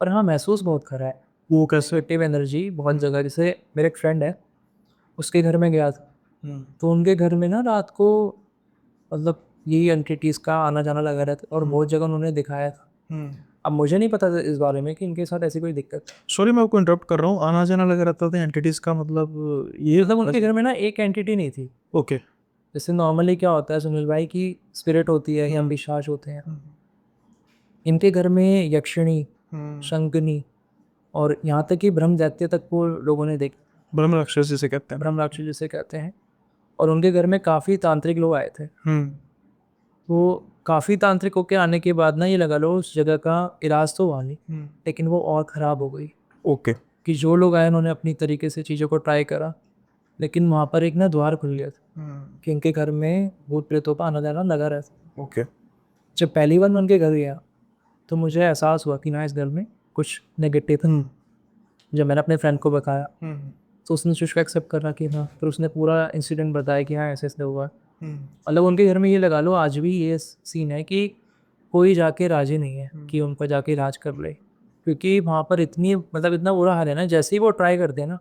पर हाँ महसूस बहुत करा है। वो कैसे? नेगेटिव एनर्जी बहुत जगह, जैसे मेरे एक फ्रेंड है, उसके घर में गया था, तो उनके घर में ना रात को मतलब यही एंटिटीज़ का आना जाना लगा रहता, और बहुत जगह उन्होंने दिखाया था। अब मुझे नहीं पता था इस बारे में कि इनके साथ ऐसी कोई दिक्कत है। सॉरी मैं आपको इंटरप्ट कर रहा हूँ, आना जाना लगा रहता था एंटिटीज का मतलब ये मतलब उनके घर में ना एक एंटिटी नहीं थी। ओके। जैसे नॉर्मली क्या होता है सुनील भाई, की स्पिरिट होती है या पिशाच होते हैं, इनके घर में यक्षिणी, शंकनी, और यहाँ तक कि ब्रह्म दैत्य तक को लोगों ने देखा। ब्रह्म राक्षस जिसे कहते हैं। ब्रह्म राक्षस जिसे कहते हैं। और उनके घर में काफ़ी तांत्रिक लोग आए थे। वो काफ़ी तांत्रिकों के आने के बाद ना, ये लगा लो उस जगह का इलाज तो हुआ नहीं, लेकिन वो और ख़राब हो गई। ओके। कि जो लोग आए उन्होंने अपनी तरीके से चीज़ों को ट्राई करा, लेकिन वहाँ पर एक ना द्वार खुल गया था कि इनके घर में भूत प्रेतों का आना जाना लगा रहता। ओके। जब पहली बार मैं उनके घर गया, तो मुझे एहसास हुआ कि ना इस घर में कुछ नेगेटिव था। जब मैंने अपने फ्रेंड को बताया, तो उसने चीज़ को एक्सेप्ट करा कि हाँ, फिर उसने पूरा इंसिडेंट बताया कि हाँ ऐसे ऐसे हुआ। मतलब उनके घर में ये लगा लो आज भी ये सीन है कि कोई जाके राजी नहीं है कि उन पर जाके इलाज कर ले, क्योंकि वहाँ पर इतनी मतलब इतना बुरा हाल है ना, जैसे ही वो ट्राई करते हैं ना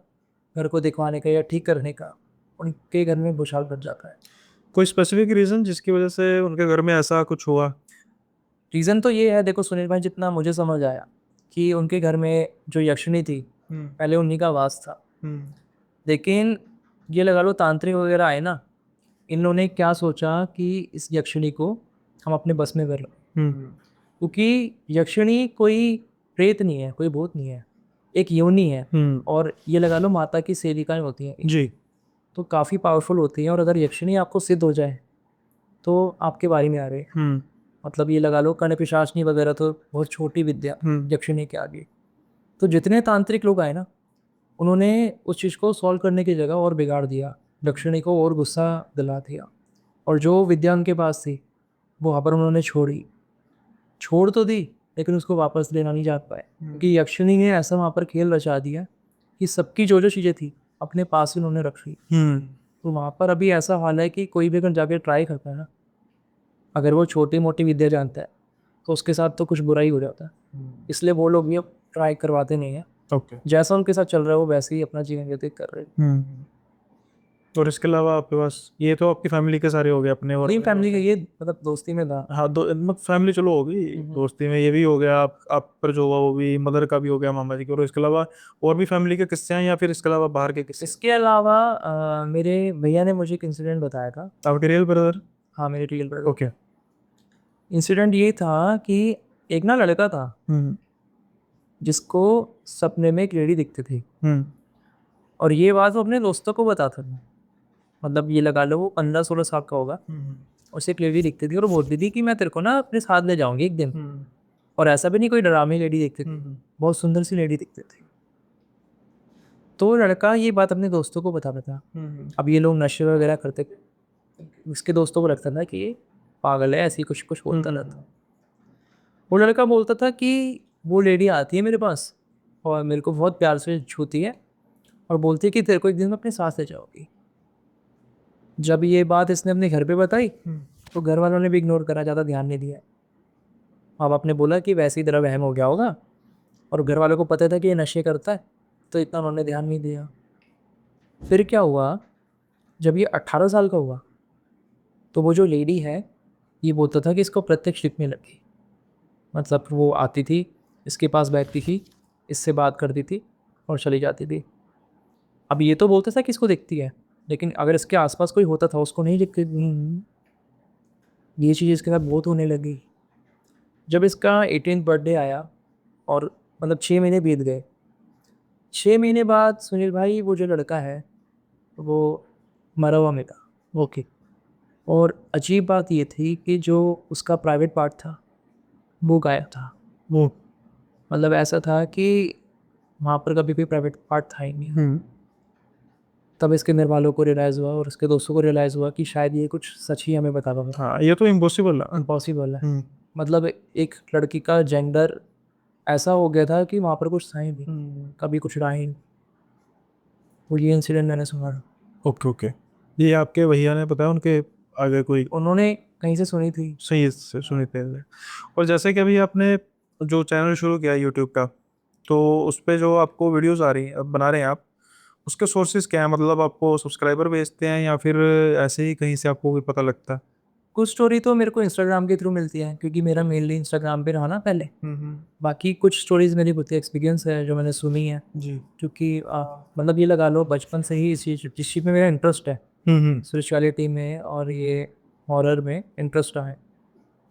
घर को दिखवाने का या ठीक करने का, उनके घर में भूचाल बच जाता है। कोई स्पेसिफिक रीजन जिसकी वजह से उनके घर में ऐसा कुछ हुआ? रीज़न तो ये है, देखो सुनील भाई, जितना मुझे समझ आया कि उनके घर में जो यक्षिणी थी पहले उन्हीं का वास था, लेकिन ये लगा लो तांत्रिक वगैरह आए ना, इन्होंने क्या सोचा कि इस यक्षिणी को हम अपने बस में कर लें, क्योंकि यक्षिणी कोई प्रेत नहीं है, कोई भूत नहीं है, एक योनि है। और ये लगा लो माता की सेविकाएं होती हैं जी। तो काफ़ी पावरफुल होती हैं, और अगर यक्षिणी आपको सिद्ध हो जाए तो आपके बारे में आ रहे हैं। मतलब ये लगा लो कर्ण पिशाचनी वगैरह तो बहुत छोटी विद्या यक्षिणी के आगे। तो जितने तांत्रिक लोग आए ना, उन्होंने उस चीज़ को सॉल्व करने की जगह और बिगाड़ दिया, यक्षिणी को और गुस्सा दिला दिया, और जो विद्या उनके पास थी वो वहाँ पर उन्होंने छोड़ तो दी, लेकिन उसको वापस लेना नहीं जा पाए, क्योंकि यक्षिणी ने ऐसा वहाँ पर खेल रचा दिया कि सबकी जो जो चीज़ें थी अपने पास ही उन्होंने रख ली। तो वहाँ पर अभी ऐसा हाल है कि कोई भी अगर जाके ट्राई करता है ना, अगर वो छोटी मोटी विद्या जानता है, तो उसके साथ तो कुछ बुरा ही हो जाता है। इसलिए वो लोग भी अब ट्राई करवाते नहीं हैं। ओके। जैसा उनके साथ चल रहा है वो वैसे ही अपना जीवन व्यतीत कर रहे हैं। और इसके अलावा आपके पास, ये तो आपकी फैमिली के सारे हो गए अपने, और नहीं, फैमिली का ये मतलब दोस्ती में था। हाँ दो मतलब फैमिली चलो हो गई, दोस्ती में ये भी हो गया, आप पर जो हुआ वो भी, मदर का भी हो गया, मामा जी के, और इसके अलावा और भी फैमिली के किस्से हैं या फिर इसके अलावा बाहर के किस्से? इसके अलावा मेरे भैया ने मुझे एक इंसिडेंट बताया था। आपके रियल ब्रदर? हाँ, मेरे रियल ब्रदर। ओके। इंसिडेंट ये था कि एक ना लड़का था जिसको सपने में एक लेडी दिखती थी, और ये बात वो अपने दोस्तों को बताता था। मतलब ये लगा लो वो 15-16 साल का होगा, उसे एक लेडी दिखती थी और वो बोलती थी कि मैं तेरे को ना अपने साथ ले जाऊंगी एक दिन। और ऐसा भी नहीं कोई डरावनी लेडी दिखती थी, बहुत सुंदर सी लेडी दिखती थी। तो लड़का ये बात अपने दोस्तों को बताता था। अब ये लोग नशे वगैरह करते, उसके दोस्तों को लगता था कि ये पागल है, ऐसी कुछ कुछ बोलता रहता। वो लड़का बोलता था कि वो लेडी आती है मेरे पास और मेरे को बहुत प्यार से छूती है और बोलती है कि तेरे को एक दिन में अपने साथ ले जाओगी। जब ये बात इसने अपने घर पे बताई तो घर वालों ने भी इग्नोर करा, ज़्यादा ध्यान नहीं दिया। अब आपने बोला कि वैसे ही तरह वहम हो गया होगा, और घर वालों को पता था कि ये नशे करता है, तो इतना उन्होंने ध्यान नहीं दिया। फिर क्या हुआ, जब ये 18 साल का हुआ तो वो जो लेडी है ये बोलता था कि इसको प्रत्यक्ष दिखने लगी। मतलब वो आती थी, इसके पास बैठती थी, इससे बात करती थी और चली जाती थी। अब ये तो बोलता था कि इसको दिखती है, लेकिन अगर इसके आसपास कोई होता था उसको नहीं दिखती थी। ये चीज़ इसके साथ बहुत होने लगी। जब इसका 18th बर्थडे आया और मतलब 6 महीने बीत गए, 6 महीने बाद सुनील भाई वो जो लड़का है वो मरा हुआ मिला। ओके। और अजीब बात ये थी कि जो उसका प्राइवेट पार्ट था वो गायब था। वो मतलब ऐसा था कि वहाँ पर कभी भी प्राइवेट पार्ट था ही नहीं। तब इसके घर वालों को रियलाइज़ हुआ और उसके दोस्तों को रियलाइज़ हुआ कि शायद ये कुछ सच ही हमें बता रहा था। हाँ, ये तो इम्पॉसिबल है। इम्पॉसिबल है। मतलब एक लड़की का जेंडर ऐसा हो गया था कि वहाँ पर कुछ था ही नहीं, कभी कुछ रहा ही नहीं। वो ये इंसिडेंट मैंने सुना था। ओके ओके, ये आपके भैया ने बताया, उनके आगे कोई उन्होंने कहीं से सुनी थी। सही से सुनी थे? और जैसे कि अभी आपने जो चैनल शुरू किया यूट्यूब का, तो उस पे जो आपको वीडियोस आ रही हैं, बना रहे हैं आप, उसके सोर्सेज क्या है? मतलब आपको सब्सक्राइबर भेजते हैं या फिर ऐसे ही कहीं से आपको भी पता लगता है? कुछ स्टोरी तो मेरे को इंस्टाग्राम के थ्रू मिलती है, क्योंकि मेरा मेनली इंस्टाग्राम पे रहा ना पहले। बाकी कुछ स्टोरीज मेरी खुद की एक्सपीरियंस है जो मैंने सुनी है, जी। क्योंकि मतलब ये लगा लो बचपन से ही जिस चीज़ में मेरा इंटरेस्ट है, स्पिरिचुअलिटी में और ये हॉरर में इंटरेस्ट रहा है,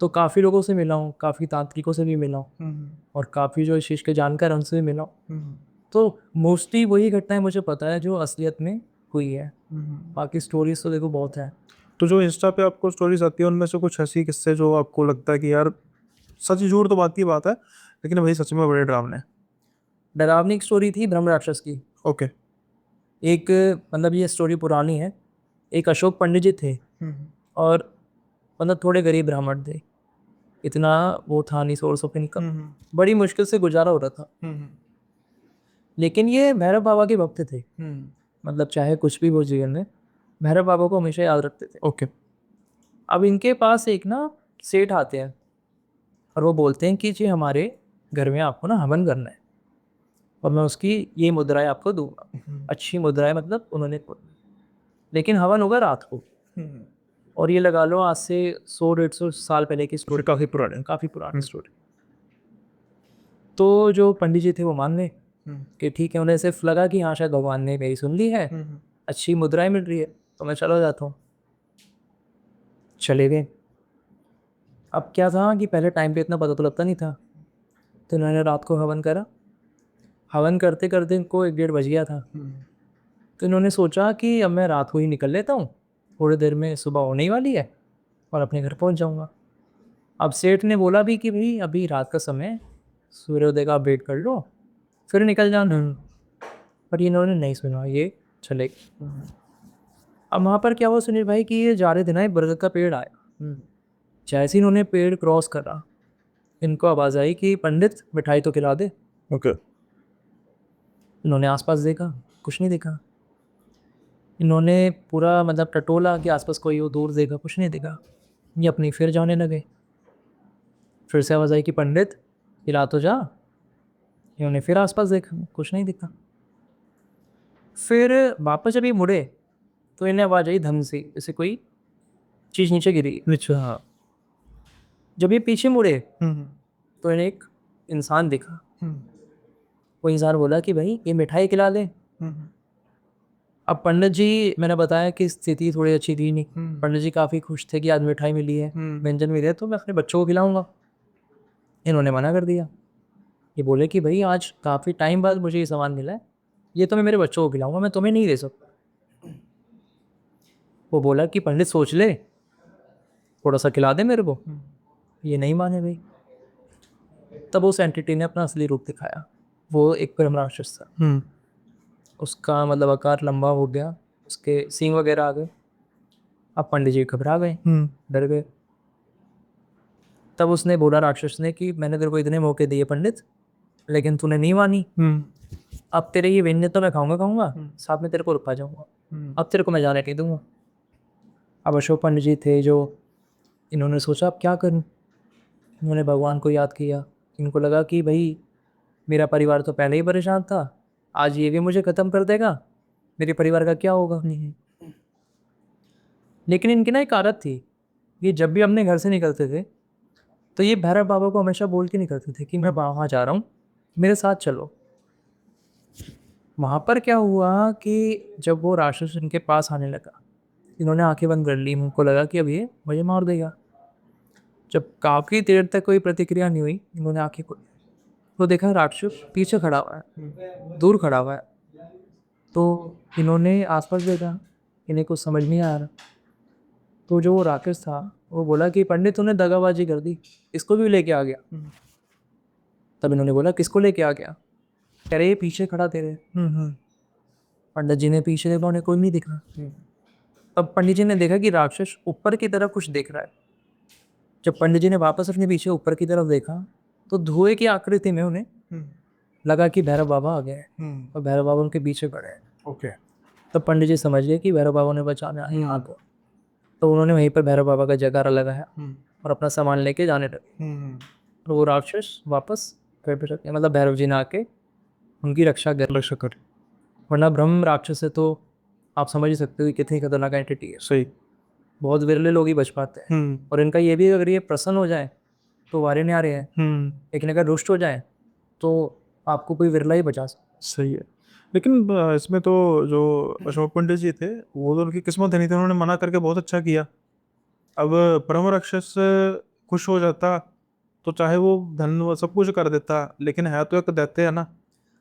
तो काफ़ी लोगों से मिला हूँ, काफ़ी तांत्रिकों से भी मिला हूँ और काफ़ी जो इस चीज़ के जानकार हैं उनसे भी मिला हूँ। तो मोस्टली वही घटनाएं मुझे पता है जो असलियत में हुई है। बाकी स्टोरीज तो देखो बहुत है। तो जो इंस्टा पे आपको स्टोरीज आती है, उनमें से कुछ ऐसी किस्से जो आपको लगता है कि यार सच झूठ तो बात की बात है, लेकिन भाई सच में बड़े डरावने हैं? डरावनी एक स्टोरी थी ब्रह्म राक्षस की। ओके। एक मतलब ये स्टोरी पुरानी है। एक अशोक पंडित जी थे और मतलब थोड़े गरीब ब्राह्मण थे, इतना वो था नहीं सोर्स ऑफ इनकम, बड़ी मुश्किल से गुजारा हो रहा था। लेकिन ये भैरव बाबा के भक्त थे, मतलब चाहे कुछ भी वो जीवन में भैरव बाबा को हमेशा याद रखते थे। ओके। अब इनके पास एक ना सेठ आते हैं और वो बोलते हैं कि जी हमारे घर में आपको ना हवन करना है और मैं उसकी ये मुद्राएं आपको दूंगा। अच्छी मुद्राएं मतलब उन्होंने, लेकिन हवन होगा रात को। और ये लगा लो आज से 100-150 साल पहले की स्टोरी, काफी पुराने। काफ़ी पुरानी स्टोरी। तो जो पंडित जी थे वो मान गए कि ठीक है, उन्हें सिर्फ लगा कि हाँ शायद भगवान ने मेरी सुन ली है, अच्छी मुद्राएं मिल रही है तो मैं चला जाता हूँ। चले गए। अब क्या था कि पहले टाइम पे इतना पता तो लगता नहीं था, तो इन्होंने रात को हवन करा। हवन करते करते इनको 1-1:30 बज गया था। तो इन्होंने सोचा कि अब मैं रात को ही निकल लेता हूँ, थोड़ी देर में सुबह होने ही वाली है और अपने घर पहुँच जाऊँगा। अब सेठ ने बोला भी कि भाई अभी रात का समय है, सूर्योदय का आप वेट कर लो फिर निकल जाना। पर इन्होंने नहीं सुना, ये चले गए। अब वहाँ पर क्या हुआ सुनील भाई कि ये जा रहे थे ना, एक बरगद का पेड़ आया। जैसे ही इन्होंने पेड़ क्रॉस करा, इनको आवाज़ आई कि पंडित मिठाई तो खिला दे। ओके। इन्होंने आसपास देखा, कुछ नहीं देखा। इन्होंने पूरा मतलब टटोला कि आसपास कोई हो, दूर देखा, कुछ नहीं देखा। ये अपनी फिर जाने लगे। फिर से आवाज़ आई कि पंडित खिला तो जा। इन्होंने फिर आसपास देखा, कुछ नहीं दिखा। फिर वापस जब ये मुड़े तो इन्हें आवाज़ आई धम से, जैसे कोई चीज़ नीचे गिरी। अच्छा। हाँ। जब ये पीछे मुड़े तो इन्हें एक इंसान दिखा। वो इंसान बोला कि भाई ये मिठाई खिला दे। अब पंडित जी, मैंने बताया कि स्थिति थोड़ी अच्छी थी नहीं। पंडित जी काफ़ी खुश थे कि आज मिठाई मिली है, व्यंजन मिले, तो मैं अपने बच्चों को खिलाऊंगा। इन्होंने मना कर दिया। ये बोले कि भाई आज काफ़ी टाइम बाद मुझे ये सामान मिला है, ये तो मैं मेरे बच्चों को खिलाऊंगा, मैं तुम्हें नहीं दे सकता। वो बोला कि पंडित सोच ले, थोड़ा सा खिला दे मेरे को। ये नहीं माने भाई। तब उस एंटिटी ने अपना असली रूप दिखाया। वो एक ब्रह्म राक्षस था। उसका मतलब आकार लंबा हो गया, उसके सींग वगैरह आ गए। अब पंडित जी घबरा गए, डर गए। तब उसने बोला राक्षस ने कि मैंने तेरे को इतने मौके दिए पंडित, लेकिन तूने नहीं मानी। अब तेरे ये व्यंजन तो मैं खाऊंगा, साथ में तेरे को रुपा जाऊंगा। अब तेरे को मैं जाने नहीं दूंगा। अब अशोक पंडित जी थे जो, इन्होंने सोचा अब क्या करूं। इन्होंने भगवान को याद किया। इनको लगा कि भाई मेरा परिवार तो पहले ही परेशान था, आज ये भी मुझे ख़त्म कर देगा, मेरे परिवार का क्या होगा। लेकिन इनकी ना एक आदत थी कि जब भी अपने घर से निकलते थे तो ये भैरव बाबा को हमेशा बोल के निकलते थे कि मैं वहाँ जा रहा हूँ, मेरे साथ चलो। वहाँ पर क्या हुआ कि जब वो राक्षस इनके पास आने लगा, इन्होंने आंखें बंद कर ली। उनको लगा कि अब ये मुझे मार देगा। जब काफ़ी देर तक कोई प्रतिक्रिया नहीं हुई, इन्होंने आंखें खोली तो देखा राक्षस पीछे खड़ा हुआ है, दूर खड़ा हुआ है। तो इन्होंने आसपास देखा, इन्हें कुछ समझ नहीं आ रहा। तो जो वो राक्षस था वो बोला कि पंडित तूने दगाबाजी कर दी, इसको भी लेके आ गया। तब इन्होंने बोला किसको लेके आ गया। कह रहे ये पीछे खड़ा तेरे। पंडित जी ने पीछे देखा, उन्हें कोई नहीं दिख रहा। तब पंडित जी ने देखा कि राक्षस ऊपर की तरफ कुछ देख रहा है। जब पंडित जी ने वापस अपने पीछे ऊपर की तरफ देखा तो धुएं की आकृति में उन्हें लगा कि भैरव बाबा आ गए हैं और भैरव बाबा उनके पीछे खड़े हैं। ओके। तब पंडित जी समझ गए कि भैरव बाबा ने बचाने आए यहाँ को। तो उन्होंने वहीं पर भैरव बाबा का जयकारा लगाया और अपना सामान लेके जाने लगे। और वो राक्षस वापस घर पे रखे, मतलब भैरव जी ने आके उनकी रक्षा कर। वरना ब्रह्म राक्षस है तो आप समझ ही सकते हो कि कितनी खतरनाक एंटिटी है। सही। बहुत विरले लोग ही बच पाते हैं। और इनका ये भी, अगर ये प्रसन्न हो जाए तो वारे नहीं आ रहे हैं, लेकिन अगर रुष्ट हो जाए तो आपको कोई विरला ही बचा सकता। सही है। लेकिन इसमें तो जो अशोक पंडित जी थे वो तो उनकी किस्मत नहीं थी, उन्होंने मना करके बहुत अच्छा किया। अब ब्रह्म राक्षस खुश हो जाता तो चाहे वो धन वो सब कुछ कर देता, लेकिन है तो एक दैत्य है ना।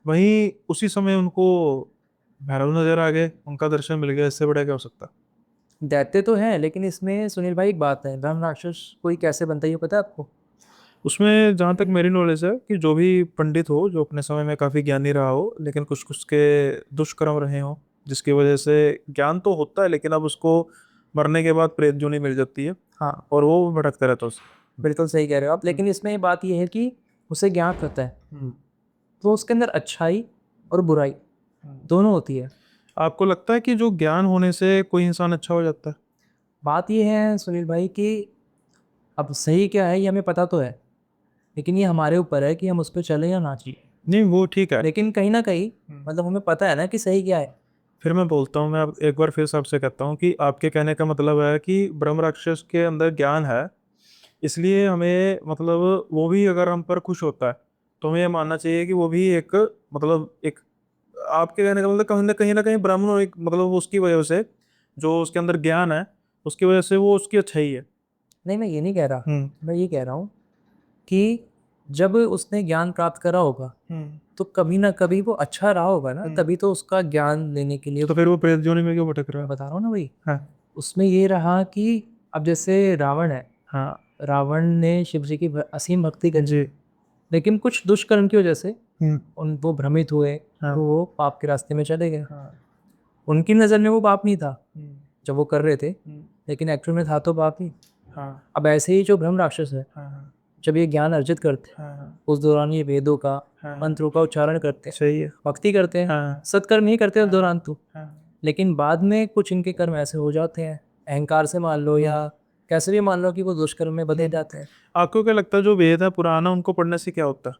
वहीं उसी समय उनको भैरव नजर आ गए, उनका दर्शन मिल गया, इससे बड़ा क्या हो सकता। दैत्य तो है, लेकिन इसमें सुनील भाई एक बात है, ब्रह्म राक्षस कोई कैसे बनता है ये पता है आपको? उसमें जहाँ तक मेरी नॉलेज है कि जो भी पंडित हो, जो अपने समय में काफ़ी ज्ञानी रहा हो, लेकिन कुछ कुछ के दुष्कर्म रहे हो जिसकी वजह से ज्ञान तो होता है लेकिन अब उसको मरने के बाद प्रेत जोनी मिल जाती है। हाँ, और वो भटकता रहता है उससे। बिल्कुल सही कह रहे हो आप। लेकिन इसमें बात ये है कि उसे ज्ञान होता है तो उसके अंदर अच्छाई और बुराई दोनों होती है। आपको लगता है कि जो ज्ञान होने से कोई इंसान अच्छा हो जाता है? बात ये है सुनील भाई कि अब सही क्या है ये हमें पता तो है, लेकिन ये हमारे ऊपर है कि हम उस पर चले या ना चाहिए। नहीं वो ठीक है। लेकिन कहीं ना कहीं मतलब हमें पता है ना कि सही क्या है। फिर मैं बोलता हूँ, मैं अब एक बार फिर से आपसे कहता हूँ कि आपके कहने का मतलब है कि ब्रह्म राक्षस के अंदर ज्ञान है, इसलिए हमें मतलब वो भी अगर हम पर खुश होता है तो हमें ये मानना चाहिए कि वो भी एक मतलब एक, आपके कहने का मतलब कहीं ना कहीं ब्राह्मण और एक मतलब उसकी वजह से जो उसके अंदर ज्ञान है उसकी वजह से वो उसकी अच्छाई है। नहीं, मैं ये नहीं कह रहा। हम्म। मैं ये कह रहा हूँ कि जब उसने ज्ञान प्राप्त करा होगा तो कभी ना कभी वो अच्छा रहा होगा ना, तभी तो उसका ज्ञान लेने के लिए। तो फिर वो प्रेत जोनी में क्यों भटक रहा मैं है? बता रहा हूँ ना भाई, हाँ। उसमें ये रहा कि अब जैसे रावण है, हाँ रावण ने शिव जी की असीम भक्ति करी, जी। लेकिन कुछ दुष्कर्म की वजह से हम्म। उन वो भ्रमित हुए, हाँ। तो वो पाप के रास्ते में चले गए। हाँ। उनकी नज़र में वो पाप नहीं था हम्म। जब वो कर रहे थे, लेकिन एक्चुअल में था तो पाप ही। हाँ। अब ऐसे ही जो ब्रह्म राक्षस है, हाँ। जब ये ज्ञान अर्जित करते हैं हाँ। उस दौरान ये वेदों का, हाँ। मंत्रों का उच्चारण करते हैं, सही है। भक्ति करते हैं, हाँ। सत्कर्म नहीं करते उस दौरान तो। हाँ। लेकिन बाद में कुछ इनके कर्म ऐसे हो जाते हैं, अहंकार से मान लो या कैसे भी मान लो, कि वो दुष्कर्म में बदल जाते हैं। आपको क्या लगता है जो वेद है पुराना उनको पढ़ने से क्या होता है?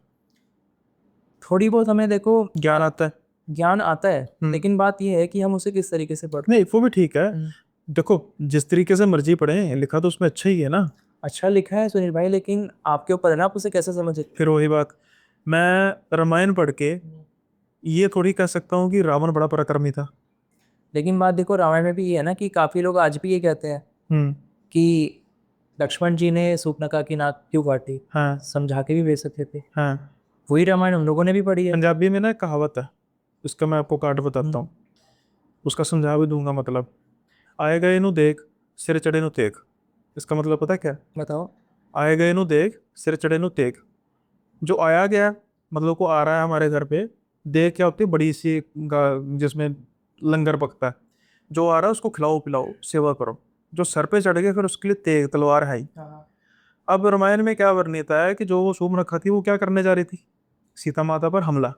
थोड़ी बहुत हमें देखो ज्ञान आता है। ज्ञान आता है, लेकिन बात यह है कि हम उसे किस तरीके से पढ़ते नहीं वो भी ठीक है। हैं। देखो जिस तरीके से मर्जी पढ़े, लिखा तो उसमें अच्छा ही है ना। अच्छा लिखा है सुनील भाई, लेकिन आपके ऊपर है ना, आप उसे कैसे समझे। फिर वही बात, मैं रामायण पढ़ के ये थोड़ी कह सकता हूँ कि रावण बड़ा पराक्रमी था। लेकिन बात देखो रामायण में भी ये है ना कि काफी लोग आज भी ये कहते हैं हम्म। कि लक्ष्मण जी ने सूर्पनखा की नाक क्यों काटी, हाँ। समझा के भी भेज सकते थे। हाँ। वही रामायण हम लोगों ने भी पढ़ी है। पंजाबी में ना एक कहावत है, उसका मैं आपको काट बताता हूँ, उसका समझा भी दूंगा। मतलब आए गए नु देख, सिर चढ़े नु तेग। इसका मतलब पता है क्या है? बताओ। आए गए नु देख, सिर चढ़े नु तेग। जो आया गया मतलब को आ रहा है हमारे घर पे, देख क्या होती है, बड़ी सी जिसमें लंगर पकता है। जो आ रहा है उसको खिलाओ पिलाओ सेवा करो। जो सर पे चढ़ गया फिर उसके लिए तेग तलवार है ही। अब रामायण में क्या वर्णित है कि जो वो शूर्पणखा थी वो क्या करने जा रही थी, सीता माता पर हमला।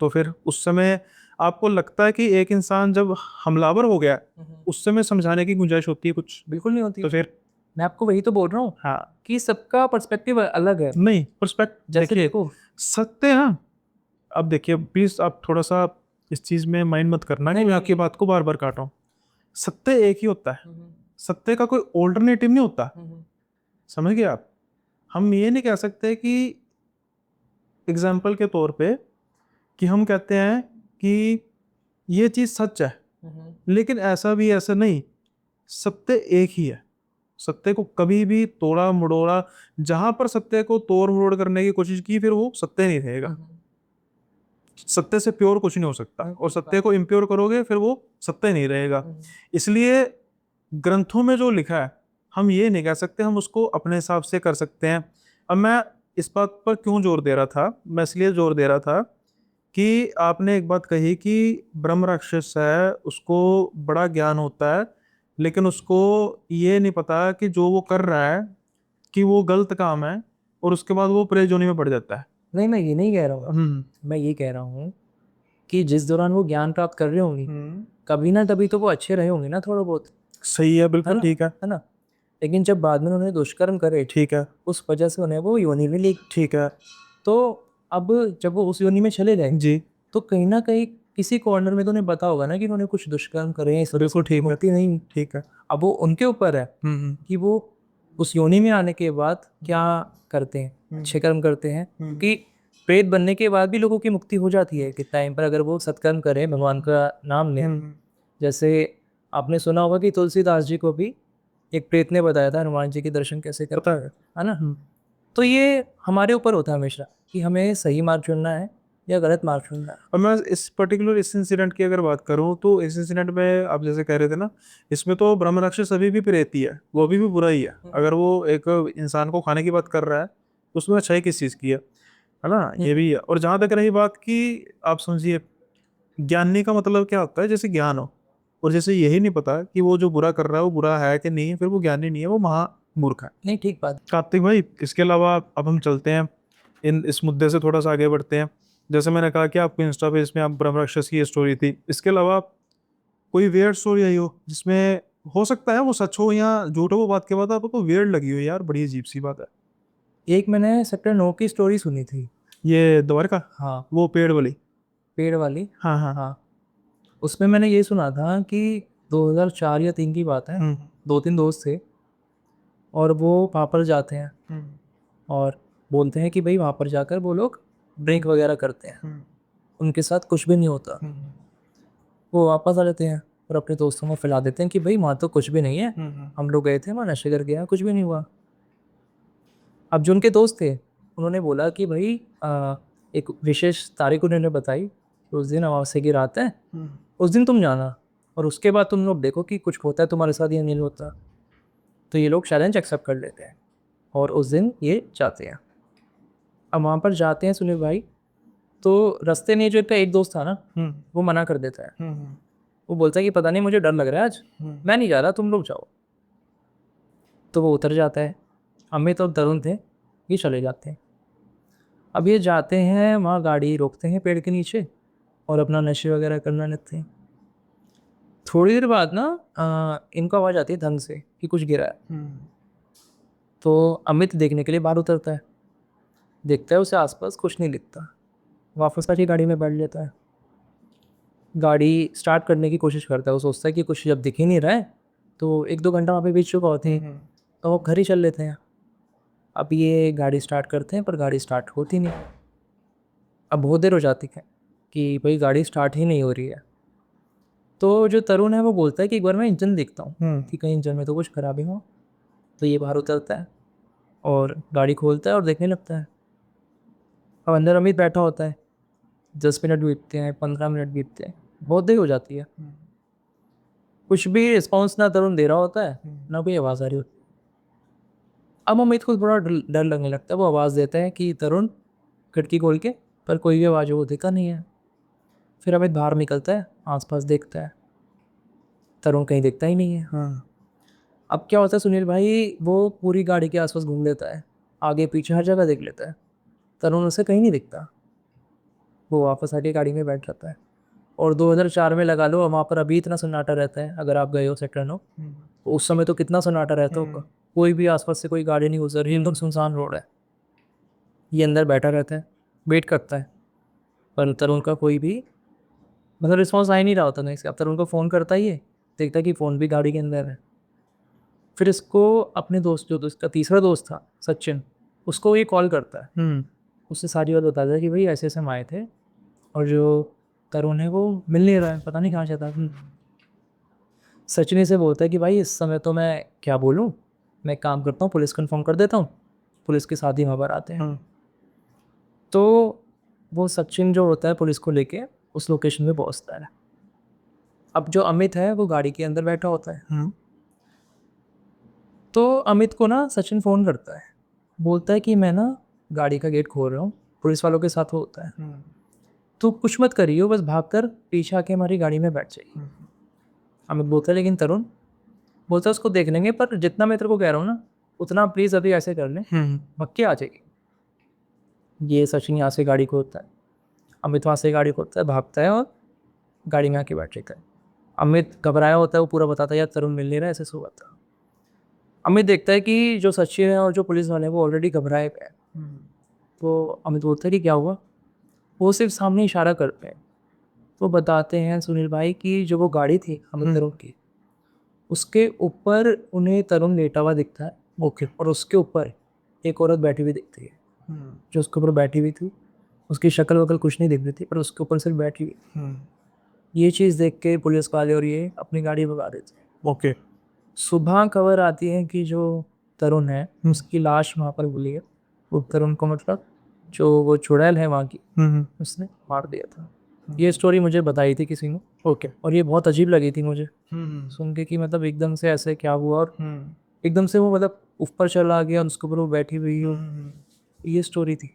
तो फिर उस समय आपको लगता है कि एक इंसान जब हमलावर हो गया उस समय समझाने की गुंजाइश होती है कुछ? बिल्कुल नहीं होती। तो फिर मैं आपको वही तो बोल रहा हूँ हाँ, कि सबका पर्सपेक्टिव अलग है। नहीं पर्सपेक्ट जैसे देखिए देखो, सत्य है। अब देखिए प्लीज आप थोड़ा सा इस चीज में माइंड मत करना कि मैं आपकी बात को बार बार काट रहा हूँ। सत्य एक ही होता है, सत्य का कोई ऑल्टरनेटिव नहीं होता। समझ गए आप? हम ये नहीं कह सकते कि एग्जाम्पल के तौर पे कि हम कहते हैं कि ये चीज सच है, लेकिन ऐसा भी ऐसा नहीं, सत्य एक ही है। सत्य को कभी भी तोड़ा मड़ोड़ा, जहां पर सत्य को तोड़ मरोड़ करने की कोशिश की फिर वो सत्य नहीं रहेगा। सत्य से प्योर कुछ नहीं हो सकता, और सत्य को इम्प्योर करोगे फिर वो सत्य नहीं रहेगा। इसलिए ग्रंथों में जो लिखा है हम ये नहीं कह सकते, हम उसको अपने हिसाब से कर सकते हैं। अब मैं इस बात पर क्यों जोर दे रहा था, मैं इसलिए जोर दे रहा था कि आपने एक बात कही कि ब्रह्म राक्षस है उसको बड़ा ज्ञान होता है, लेकिन उसको ये नहीं पता कि जो वो कर रहा है कि वो गलत काम है, और उसके बाद वो प्रेत योनि में पड़ जाता है। नहीं, मैं ये नहीं कह रहा हूँ। मैं ये कह रहा हूँ कि जिस दौरान वो ज्ञान प्राप्त कर रहे होंगे, कभी ना कभी तो वो अच्छे रहे होंगे ना, थोड़ा बहुत, सही है, है बिल्कुल ना, ठीक है। है ना। लेकिन जब बाद में उन्होंने दुष्कर्म करे, ठीक है। उस वजह से उन्हें वो योनि मिली। ठीक है तो अब जब वो उस योनि में चले जाए, जी। तो कहीं ना कहीं किसी कॉर्नर में तो उन्हें पता होगा ना कि उन्होंने कुछ दुष्कर्म करे हैं, इस वजह से बिल्कुल ठीक है। मुक्ति नहीं। ठीक है। अब वो उनके ऊपर है कि वो उस योनि में आने के बाद क्या करते हैं, अच्छे कर्म करते हैं, कि प्रेत बनने के बाद भी लोगों की मुक्ति हो जाती है कि टाइम पर, अगर वो सत्कर्म करें, भगवान का नाम लें। जैसे आपने सुना होगा कि तुलसीदास जी को भी एक प्रेत ने बताया था हनुमान जी के दर्शन कैसे करते पता है ना। तो ये हमारे ऊपर होता है हमेशा कि हमें सही मार्ग चुनना है या गलत मार्ग चुनना है। और मैं इस इंसिडेंट की अगर बात करूं, तो इस इंसिडेंट में आप जैसे कह रहे थे ना, इसमें तो ब्रह्म राक्षस अभी भी प्रेती है, वो अभी भी बुरा ही है। अगर वो एक इंसान को खाने की बात कर रहा है तो उसमें अच्छाई किस चीज़ की है ना, ये भी है। और जहां तक रही बात की, आप समझिए ज्ञानी का मतलब क्या होता है, जैसे ज्ञान हो, और जैसे यही नहीं पता कि वो जो बुरा कर रहा है वो बुरा है कि नहीं, फिर वो ज्ञानी नहीं है, वो महामूर्ख है। नहीं, ठीक बात। कार्तिक भाई, इसके अलावा अब हम चलते हैं, इस मुद्दे से थोड़ा सा आगे बढ़ते हैं। जैसे मैंने कहा कि आपको इंस्टा पेज में आप ब्रह्म राक्षस की स्टोरी थी, इसके अलावा कोई वियर्ड स्टोरी आई हो जिसमें हो सकता है वो सच हो या झूठ हो, वो बात के बाद आपको वियर्ड लगी हो, यार बड़ी अजीब सी बात है। एक मैंने सेक्टर 9 की स्टोरी सुनी थी। ये द्वारका, हाँ, वो पेड़ वाली। पेड़ वाली। हाँ हाँ। हाँ, उसमें मैंने ये सुना था कि 2004 या 3 की बात है। हम्म। दो तीन दोस्त थे और वो वहाँ पर जाते हैं और बोलते हैं कि भाई वहाँ पर जाकर वो लोग ड्रिंक वगैरह करते हैं, उनके साथ कुछ भी नहीं होता। वो वापस आ जाते हैं और अपने दोस्तों को फैला देते हैं कि भाई वहाँ तो कुछ भी नहीं है, हम लोग गए थे वहाँ नशे कर गया, कुछ भी नहीं हुआ। अब जो उनके दोस्त थे उन्होंने बोला कि भाई एक विशेष तारीख उन्होंने बताई कि उस दिन अमावस्या की रात है, उस दिन तुम जाना और उसके बाद तुम लोग देखो कि कुछ होता है तुम्हारे साथ या नहीं होता। तो ये लोग चैलेंज एक्सेप्ट कर लेते हैं और उस दिन ये जाते हैं। अब वहाँ पर जाते हैं सुनील भाई, तो रास्ते में जो इनका एक दोस्त था ना, वो मना कर देता है। वो बोलता है कि पता नहीं मुझे डर लग रहा है आज, मैं नहीं जा रहा, तुम लोग जाओ। तो वो उतर जाता है। अमित और तरुण थे, ये चले जाते हैं। अब ये जाते हैं वहाँ, गाड़ी रोकते हैं पेड़ के नीचे और अपना नशे वगैरह करना लगते हैं। थोड़ी देर बाद ना इनको आवाज़ आती है ढंग से कि कुछ गिरा है। तो अमित देखने के लिए बाहर उतरता है, देखता है उसे आसपास कुछ नहीं दिखता, वापस आके गाड़ी में बैठ लेता है। गाड़ी स्टार्ट करने की कोशिश करता है, वो सोचता है कि कुछ जब दिख ही नहीं रहा है तो 1-2 घंटा वहाँ पे बीत चुका होते हैं, तो वो घर ही चल लेते हैं। अब ये गाड़ी स्टार्ट करते हैं पर गाड़ी स्टार्ट होती नहीं। अब बहुत देर हो जाती है कि भाई गाड़ी स्टार्ट ही नहीं हो रही है। तो जो तरुण है वो बोलता है कि एक बार मैं इंजन देखता हूँ कि कहीं इंजन में तो कुछ खराबी हो। तो ये बाहर उतरता है और गाड़ी खोलता है और देखने लगता है। अब अंदर अमित बैठा होता है। 10 मिनट बीतते हैं, 15 मिनट बीतते हैं, बहुत देर हो जाती है। कुछ भी रिस्पॉन्स ना तरुण दे रहा होता है, ना कोई आवाज़ आ रही होती है। अब अमित को थोड़ा डर डर लगने लगता है। वो आवाज़ देता है कि तरुण खिड़की खोल के, पर कोई भी आवाज़ वो दिखा नहीं है। फिर अमित बाहर निकलता है, आसपास देखता है, तरुण कहीं दिखता ही नहीं है। अब क्या होता है सुनील भाई, वो पूरी गाड़ी के आसपास घूम लेता है, आगे पीछे हर जगह देख लेता है, तरुण उसे कहीं नहीं दिखता। वो वापस आके गाड़ी में बैठ जाता है। और 2004 में लगा लो, वहाँ पर अभी इतना सन्नाटा रहता है। अगर आप गए हो सेक्टर 9, तो उस समय तो कितना सन्नाटा रहता होगा। कोई भी आसपास से कोई गाड़ी नहीं गुजर रही, एकदम सुनसान रोड है। ये अंदर बैठा रहता है, वेट करता है, पर तरुण का कोई भी मतलब रिस्पॉन्स आ ही नहीं रहा होता। नेक्स्ट अब तरुण को फ़ोन करता ही है, देखता है कि फ़ोन भी गाड़ी के अंदर है। फिर इसको अपने दोस्त, जो इसका तीसरा दोस्त था सचिन, उसको ये कॉल करता है। उससे सारी बात बताता है कि भाई ऐसे ऐसे हम आए थे और जो तरुण है वो मिल नहीं रहा है, पता नहीं कहाँ जाता है। सचिन से बोलता है कि भाई इस समय तो मैं क्या बोलूँ, मैं एक काम करता हूँ, पुलिस को इन्फॉर्म कर देता हूँ, पुलिस के साथ ही वहाँ पर आते हैं। तो वो सचिन जो होता है पुलिस को लेके उस लोकेशन पे पहुँचता है। अब जो अमित है वो गाड़ी के अंदर बैठा होता है। तो अमित को ना सचिन फ़ोन करता है, बोलता है कि मैं ना गाड़ी का गेट खोल रहा हूँ, पुलिस वालों के साथ वो होता है। तो कुछ मत करियो, बस भागकर पीछे आके हमारी गाड़ी में बैठ जाइए। अमित बोलता है लेकिन तरुण, बोलता है उसको देख लेंगे, पर जितना मैं तेरे को कह रहा हूँ ना उतना प्लीज़ अभी ऐसे कर लें, भाग के आ जाइए। ये सचिन यहाँ से गाड़ी खोलता है, अमित वहाँ से गाड़ी खोलता है, भागता है और गाड़ी में आके बैठ जाता है। अमित घबराया होता है, वो पूरा बताता है यार तरुण मिल नहीं रहा, ऐसे हुआ था। अमित देखता है कि जो सचिन है और जो पुलिस वाले हैं वो ऑलरेडी घबराए हुए हैं। तो अमित बोलता है कि क्या हुआ, वो सिर्फ सामने इशारा करते हैं। तो बताते हैं सुनील भाई कि जो वो गाड़ी थी अमित तरुण की, उसके ऊपर उन्हें तरुण लेटा हुआ दिखता है। ओके। और उसके ऊपर एक औरत बैठी हुई दिखती है। जो उसके ऊपर बैठी हुई थी उसकी शक्ल वकल कुछ नहीं दिख रही थी, पर उसके ऊपर सिर्फ बैठी हुई। ये चीज़ देख के पुलिस वाले और ये अपनी गाड़ी भगा देते हैं। ओके। सुबह खबर आती है कि जो तरुण है उसकी लाश वहाँ पर मिली है। वो तरुण को मतलब जो वो चुड़ैल है वहाँ की, उसने मार दिया था। ये स्टोरी मुझे बताई थी किसी ने। ओके। और ये बहुत अजीब लगी थी मुझे सुन के कि मतलब एकदम से ऐसे क्या हुआ, और एकदम से वो मतलब ऊपर चला गया और उसके ऊपर वो बैठी हुई हो। ये स्टोरी थी।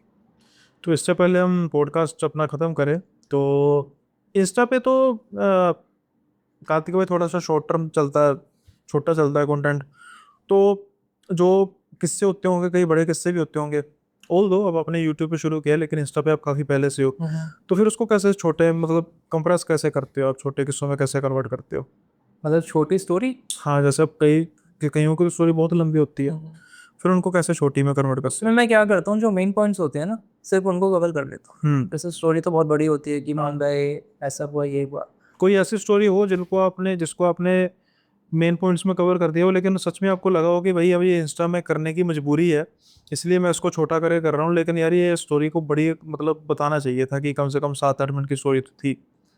तो इससे पहले हम पॉडकास्ट अपना ख़त्म करें, तो इंस्टा पे तो कार्तिक भाई थोड़ा सा शॉर्ट टर्म चलता है, छोटा चलता है कंटेंट। तो जो किस्से होते होंगे, कई बड़े किस्से भी होते होंगे। ऑल दो अब आपने यूट्यूब पे शुरू किया, लेकिन इंस्टा पे आप काफ़ी पहले से हो, तो फिर उसको कैसे छोटे मतलब कंप्रेस कैसे करते हो आप, छोटे किस्सों में कैसे कन्वर्ट करते हो? मतलब छोटी स्टोरी। हाँ, जैसे अब कईयों की तो स्टोरी बहुत लंबी होती है, फिर उनको कैसे छोटी में कन्वर्ट करते उसमें मैं क्या करता हूँ, जो मेन पॉइंट्स होते हैं ना सिर्फ उनको कवर कर लेता हूँ। हो? जैसे स्टोरी तो बहुत बड़ी होती है कि मान गए ऐसा हुआ ये हुआ। कोई ऐसी स्टोरी हो जिसको आपने मेन पॉइंट्स में कवर कर दिया हो, लेकिन सच में आपको लगा हो कि भाई अभी ये इंस्टा में करने की मजबूरी है, इसलिए मैं इसको छोटा करके कर रहा हूँ, लेकिन यार ये स्टोरी को बड़ी मतलब बताना चाहिए था कि कम से कम 7-8 मिनट की स्टोरी तो थी।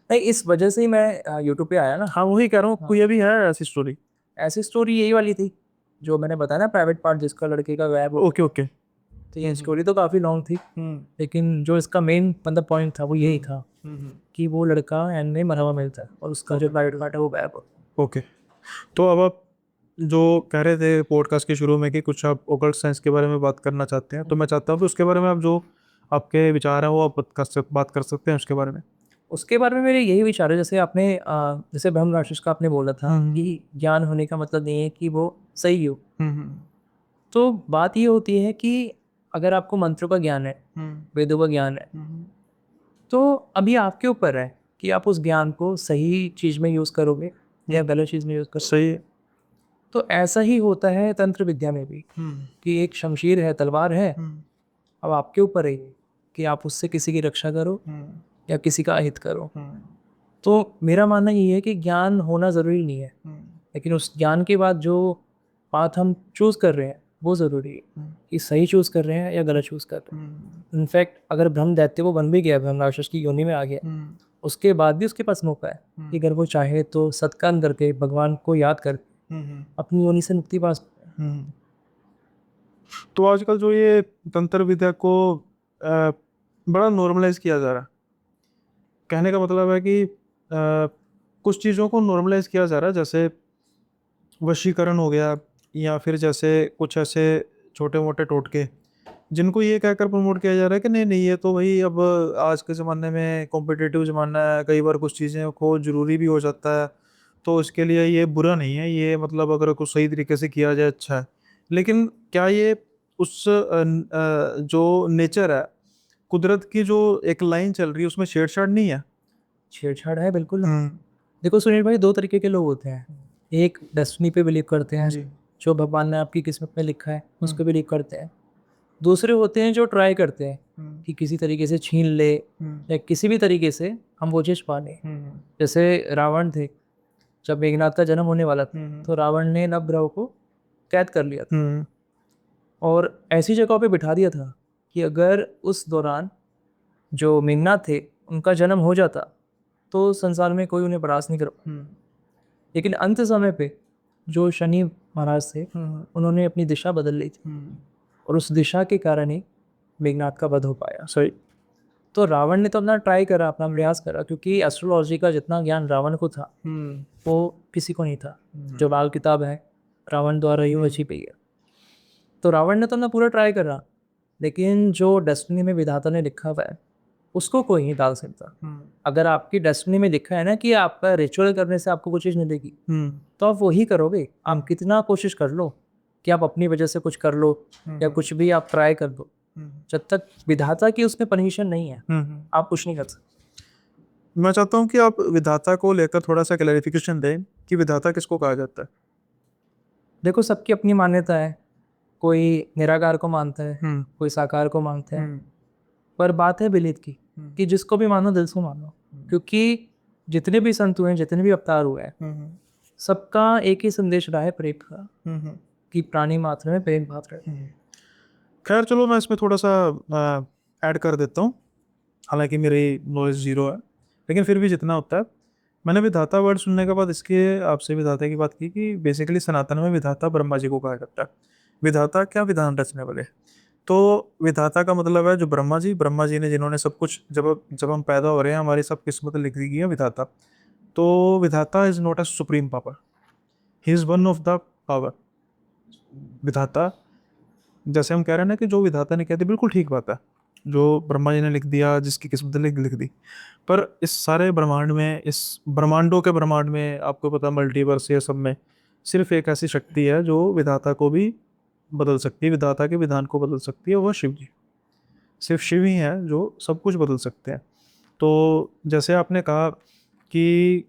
नहीं, इस वजह से ही मैं यूट्यूब पे आया ना। हाँ, वही कह रहा हूँ, कोई अभी है ऐसी स्टोरी? ऐसी स्टोरी यही वाली थी जो मैंने बताया ना, प्राइवेट पार्ट जिसका लड़के का गायब हो। Okay okay. तो ये स्टोरी तो काफ़ी लॉन्ग थी, लेकिन जो इसका मेन मतलब पॉइंट था वो यही था कि वो लड़का एंड में मरा हुआ मिलता है और उसका जो प्राइवेट पार्ट है वो गायब हो। ओके। तो अब आप जो कह रहे थे पॉडकास्ट के शुरू में कि कुछ आप ओकल्ट साइंस के बारे में बात करना चाहते हैं, तो मैं चाहता हूँ कि उसके बारे में आप जो आपके विचार हैं वो आप बात कर सकते हैं उसके बारे में। उसके बारे में मेरे यही विचार है, जैसे आपने जैसे ब्रह्म राक्षस का आपने बोला था कि ज्ञान होने का मतलब नहीं है कि वो सही हो। तो बात ये होती है कि अगर आपको मंत्रों का ज्ञान है, वेदों का ज्ञान है, तो अभी आपके ऊपर है कि आप उस ज्ञान को सही चीज़ में यूज़ करोगे या गलत चीज़ में यूज़ करोगे। सही है। तो ऐसा ही होता है तंत्र विद्या में भी कि एक शमशीर है, तलवार है। अब आपके ऊपर है ये कि आप उससे किसी की रक्षा करो या किसी का अहित करो। तो मेरा मानना ये है कि ज्ञान होना ज़रूरी नहीं है, लेकिन उस ज्ञान के बाद जो पाथ हम चूज़ कर रहे हैं वो ज़रूरी है कि सही चूज़ कर रहे हैं या गलत चूज़ कर रहे हैं। इनफैक्ट अगर ब्रह्म दैत्य वो बन भी गया, ब्रह्म राक्षस की योनि में आ गया, उसके बाद भी उसके पास मौका है कि अगर वो चाहे तो सत्कर्म करके भगवान को याद कर अपनी योनि से मुक्ति पा सकते हैं। तो आजकल जो ये तंत्र विद्या को बड़ा नॉर्मलाइज किया जा रहा है, कहने का मतलब है कि कुछ चीज़ों को नॉर्मलाइज किया जा रहा है, जैसे वशीकरण हो गया, या फिर जैसे कुछ ऐसे छोटे मोटे टोटके जिनको ये कहकर प्रमोट किया जा रहा है कि नहीं नहीं ये तो भाई अब आज के ज़माने में कॉम्पिटिटिव ज़माना है, कई बार कुछ चीज़ें को ज़रूरी भी हो जाता है, तो इसके लिए ये बुरा नहीं है, ये मतलब अगर कुछ सही तरीके से किया जाए अच्छा है। लेकिन क्या ये उस जो नेचर है, कुदरत की जो एक लाइन चल रही है, उसमें छेड़छाड़ नहीं है? छेड़छाड़ है बिल्कुल। देखो सुनील भाई, दो तरीके के लोग होते हैं। एक डेस्टिनी पे बिलीव करते हैं, जी। जो भगवान ने आपकी किस्मत में लिखा है उस पर बिलीव करते हैं। दूसरे होते हैं जो ट्राई करते हैं कि किसी तरीके से छीन ले या किसी भी तरीके से हम वो चीज़ पा लें। जैसे रावण थे, जब मेघनाथ का जन्म होने वाला था तो रावण ने नवग्रह को कैद कर लिया था और ऐसी जगह पे बिठा दिया था कि अगर उस दौरान जो मेघनाथ थे उनका जन्म हो जाता तो संसार में कोई उन्हें परास्त नहीं कर पाता। लेकिन अंत समय पे जो शनि महाराज थे उन्होंने अपनी दिशा बदल ली थी और उस दिशा के कारण ही मेघनाथ का वध हो पाया। सही। तो रावण ने तो अपना ट्राई करा, अपना प्रयास करा, क्योंकि एस्ट्रोलॉजी का जितना ज्ञान रावण को था वो किसी को नहीं था। जो बाल किताब है रावण द्वारा ही रची गई है। तो रावण ने तो अपना पूरा ट्राई करा, लेकिन जो डेस्टिनी में विधाता ने लिखा हुआ है उसको कोई नहीं डाल सकता। अगर आपकी डेस्टिनी में लिखा है ना कि आपका रिचुअल करने से आपको कुछ चीज़ मिलेगी, तो आप वही करोगे। आप कितना कोशिश कर लो कि आप अपनी वजह से कुछ कर लो या कुछ भी आप ट्राई कर दो, जब तक विधाता की उसमें परमिशन नहीं है आप कुछ नहीं कर सकते। मैं चाहता हूँ कि आप विधाता को लेकर थोड़ा सा क्लैरिफिकेशन दें कि विधाता किसको कहा जाता है। देखो, सबकी अपनी मान्यता है। कोई निराकार को मानता है, कोई साकार को मानता है, पर बात है बिलीफ की कि जिसको भी मानो दिल से मानो। क्योंकि जितने भी संत हुए हैं, जितने भी अवतार हुए हैं, सबका एक ही संदेश रहा है प्रेम का, कि प्राणी मात्र में प्रेम भाव रहे। खैर चलो, मैं इसमें थोड़ा सा ऐड कर देता हूँ। हालांकि मेरी नॉलेज ज़ीरो है, लेकिन फिर भी जितना होता है। मैंने विधाता वर्ड सुनने के बाद इसके आपसे विधाता की बात की कि बेसिकली सनातन में विधाता ब्रह्मा जी को कहा जाता है। विधाता क्या, विधान रचने वाले। तो विधाता का मतलब है जो ब्रह्मा जी ने, जिन्होंने सब कुछ, जब हम पैदा हो रहे हैं हमारी सब किस्मत लिख दी गई है विधाता। तो विधाता is not a supreme power, he is one of the power. विधाता, जैसे हम कह रहे हैं ना कि जो विधाता ने कह दिया बिल्कुल ठीक बात है, जो ब्रह्मा जी ने लिख दिया, जिसकी किस्मत लिख दी। पर इस सारे ब्रह्मांड में, इस ब्रह्मांडों के ब्रह्मांड में, आपको पता मल्टीवर्स ये सब में सिर्फ एक ऐसी शक्ति है जो विधाता को भी बदल सकती है, विधाता के विधान को बदल सकती है, वो शिव जी। सिर्फ शिव ही हैं जो सब कुछ बदल सकते हैं। तो जैसे आपने कहा कि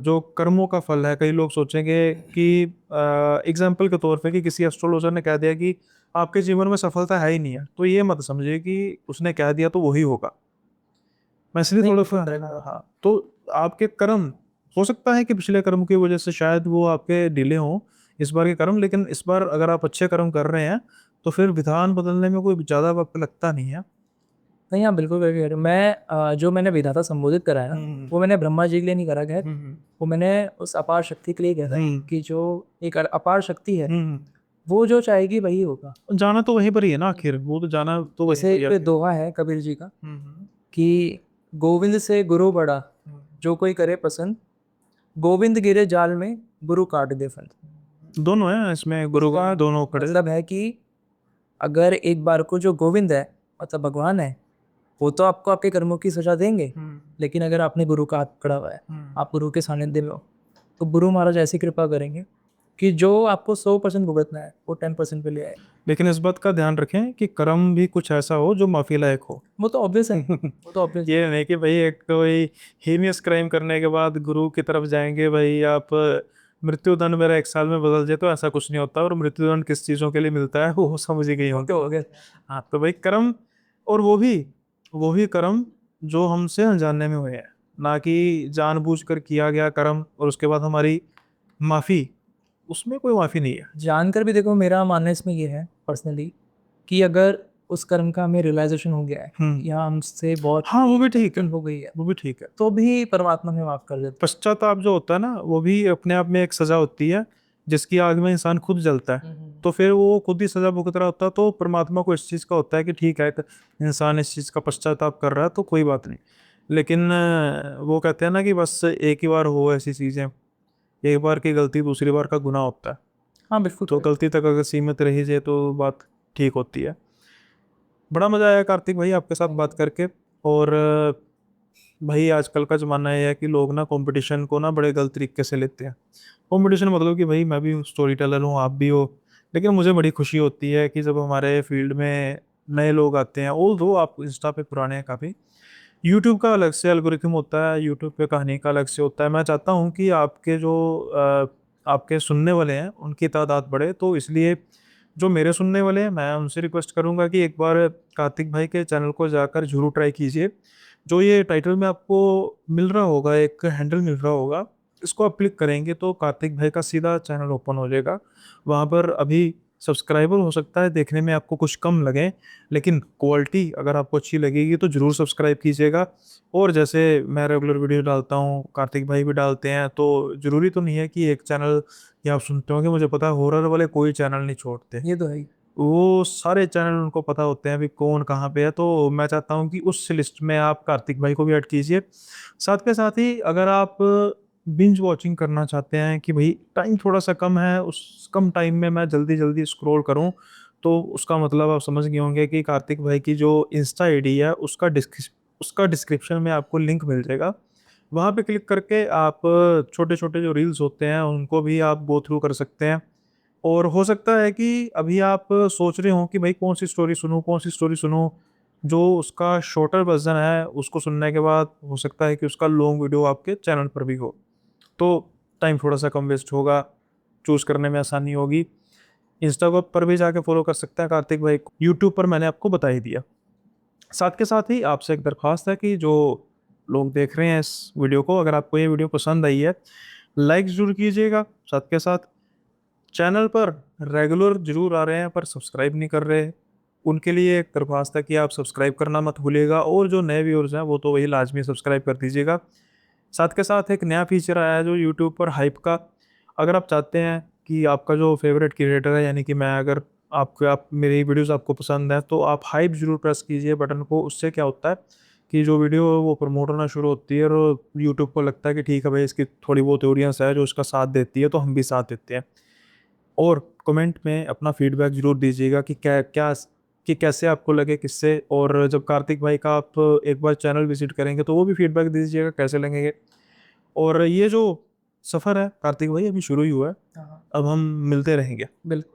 जो कर्मों का फल है, कई लोग सोचेंगे कि एग्जाम्पल के तौर पे कि किसी एस्ट्रोलॉजर ने कह दिया कि आपके जीवन में सफलता है ही नहीं है, तो ये मत समझिए कि उसने कह दिया तो वही होगा। मैं इसलिए नहीं, थोड़ा बिल्कुल सा, रहेगा। हाँ, तो आपके कर्म, हो सकता है कि पिछले कर्म की वजह से शायद वो आपके डिले हों इस बार के कर्म, लेकिन इस बार अगर आप अच्छे कर्म कर रहे हैं तो फिर विधान बदलने में कोई ज़्यादा वक्त लगता नहीं है। नहीं, आप बिल्कुल कह रहे हो। मैं जो मैंने विधाता संबोधित करा है ना, वो मैंने ब्रह्मा जी के लिए नहीं करा है। वो मैंने उस अपार शक्ति के लिए कह रहा है कि जो एक अपार शक्ति है, वो जो चाहेगी वही होगा। जाना तो वहीं पर ही है ना, आखिर वो तो जाना तो वहीं जैसे पर ही एक है। दोहा है कबीर जी का कि गोविंद से गुरु बड़ा, जो कोई करे पसंद, गोविंद गिरे जाल में, गुरु काट दे फंद। दोनों है इसमें, गुरु का दोनों खड़े। मतलब है कि अगर एक बार को जो गोविंद है, मतलब भगवान है, वो तो आपको आपके कर्मों की सजा देंगे, लेकिन अगर आपने गुरु का हाथ पकड़ा हुआ है, आप गुरु के सानिध्य में हो, तो गुरु महाराज ऐसी कृपा करेंगे कि जो आपको 100% भुगतना है वो 10% पे ले आए। लेकिन इस बात का ध्यान रखें कि कर्म भी कुछ ऐसा हो जो माफी लायक हो। वो तो ऑब्वियस है, वो तो ऑब्वियस। ये नहीं कि भाई एक कोई हीनियस क्राइम करने के बाद गुरु की तरफ जाएंगे, भाई आप मृत्युदंड मेरा 1 साल में बदल जाए, तो ऐसा कुछ नहीं होता। और मृत्युदंड किस चीज़ों के लिए मिलता है वो समझ ही गई होंगे। तो हो गया। हाँ, तो भाई कर्म, और वो भी कर्म जो हमसे अनजाने में हुए हैं, ना कि जानबूझकर किया गया कर्म और उसके बाद हमारी माफी, उसमें कोई माफी नहीं है। जानकर भी देखो, मेरा मानना इसमें ये है पर्सनली कि अगर उस कर्म का हमें रियलाइजेशन हो गया है या हमसे बहुत हाँ, वो भी ठीक है, गलती हो गई है, वो भी ठीक है। तो भी परमात्मा हमें माफ कर देता पश्चाताप जो होता है ना, वो भी अपने आप में एक सजा होती है, जिसकी आग में इंसान खुद जलता है। है। तो फिर वो खुद ही सजा भुगत रहा होता है, तो परमात्मा को इस चीज़ का होता है कि ठीक है, एक इंसान इस चीज़ का पश्चाताप कर रहा है तो कोई बात नहीं। लेकिन वो कहते हैं ना कि बस एक ही बार हो ऐसी चीज़ें, एक बार की गलती दूसरी बार का गुनाह होता है। हाँ, बिल्कुल। तो गलती तक अगर सीमित रही जाए तो बात ठीक होती है। बड़ा मज़ा आया कार्तिक भाई आपके साथ बात करके। और भाई आजकल का ज़माना ये है कि लोग ना कंपटीशन को ना बड़े गलत तरीके से लेते हैं। कंपटीशन मतलब कि भाई मैं भी स्टोरी टेलर हूँ, आप भी हो। लेकिन मुझे बड़ी खुशी होती है कि जब हमारे फील्ड में नए लोग आते हैं, ऑल दो आप इंस्टा पे पुराने हैं काफ़ी। यूट्यूब का अलग से एल्गोरिथम होता है, यूट्यूब पे कहानी का अलग से होता है। मैं चाहता हूँ कि आपके जो आपके सुनने वाले हैं उनकी तादाद बढ़े, तो इसलिए जो मेरे सुनने वाले हैं मैं उनसे रिक्वेस्ट करूंगा कि एक बार कार्तिक भाई के चैनल को जाकर जरूर ट्राई कीजिए। जो ये टाइटल में आपको मिल रहा होगा, एक हैंडल मिल रहा होगा, इसको आप क्लिक करेंगे तो कार्तिक भाई का सीधा चैनल ओपन हो जाएगा। वहाँ पर अभी सब्सक्राइबर हो सकता है देखने में आपको कुछ कम लगे, लेकिन क्वालिटी अगर आपको अच्छी लगेगी तो ज़रूर सब्सक्राइब कीजिएगा। और जैसे मैं रेगुलर वीडियो डालता हूँ, कार्तिक भाई भी डालते हैं, तो ज़रूरी तो नहीं है कि एक चैनल, या आप सुनते होंगे, मुझे पता है हॉरर वाले कोई चैनल नहीं छोड़ते, ये तो है ही। वो सारे चैनल उनको पता होते हैं अभी कौन कहाँ पे है। तो मैं चाहता हूँ कि उस लिस्ट में आप कार्तिक भाई को भी ऐड कीजिए। साथ के साथ ही अगर आप बिंज वॉचिंग करना चाहते हैं कि भाई टाइम थोड़ा सा कम है, उस कम टाइम में मैं जल्दी जल्दी स्क्रॉल करूँ, तो उसका मतलब आप समझ गए होंगे कि कार्तिक भाई की जो इंस्टा आईडी है उसका उसका डिस्क्रिप्शन में आपको लिंक मिल जाएगा। वहाँ पे क्लिक करके आप छोटे छोटे जो रील्स होते हैं उनको भी आप गो थ्रू कर सकते हैं। और हो सकता है कि अभी आप सोच रहे हो कि भाई कौन सी स्टोरी सुनूं, कौन सी स्टोरी सुनूं। जो उसका शॉर्टर वर्जन है उसको सुनने के बाद हो सकता है कि उसका लॉन्ग वीडियो आपके चैनल पर भी हो, तो टाइम थोड़ा सा कम वेस्ट होगा, चूज़ करने में आसानी होगी। इंस्टाग्राम पर भी जाके फॉलो कर सकते हैं कार्तिक भाई को, यूट्यूब पर मैंने आपको बता ही दिया। साथ के साथ ही आपसे एक दरख्वास्त है कि जो लोग देख रहे हैं इस वीडियो को, अगर आपको ये वीडियो पसंद आई है लाइक ज़रूर कीजिएगा। साथ के साथ चैनल पर रेगुलर जरूर आ रहे हैं पर सब्सक्राइब नहीं कर रहे, उनके लिए एक दरख्वास्त है कि आप सब्सक्राइब करना मत भूलिएगा। और जो नए व्यूअर्स हैं वो तो वही लाजमी सब्सक्राइब कर दीजिएगा। साथ के साथ एक नया फीचर आया है जो यूट्यूब पर हाइप का। अगर आप चाहते हैं कि आपका जो फेवरेट क्रिएटर है, यानी कि मैं, अगर आप मेरी वीडियोस आपको पसंद है तो आप हाइप ज़रूर प्रेस कीजिए बटन को। उससे क्या होता है कि जो वीडियो है वो प्रमोट होना शुरू होती है और यूट्यूब को लगता है कि ठीक है भाई, इसकी थोड़ी बहुत ऑडियंस है जो इसका साथ देती है, तो हम भी साथ देते हैं। और कमेंट में अपना फीडबैक ज़रूर दीजिएगा कि क्या क्या कि कैसे आपको लगे किससे। और जब कार्तिक भाई का आप एक बार चैनल विजिट करेंगे तो वो भी फीडबैक दीजिएगा कैसे लगेंगे। और ये जो सफ़र है कार्तिक भाई अभी शुरू ही हुआ है, हाँ, अब हम मिलते रहेंगे। बिल्कुल।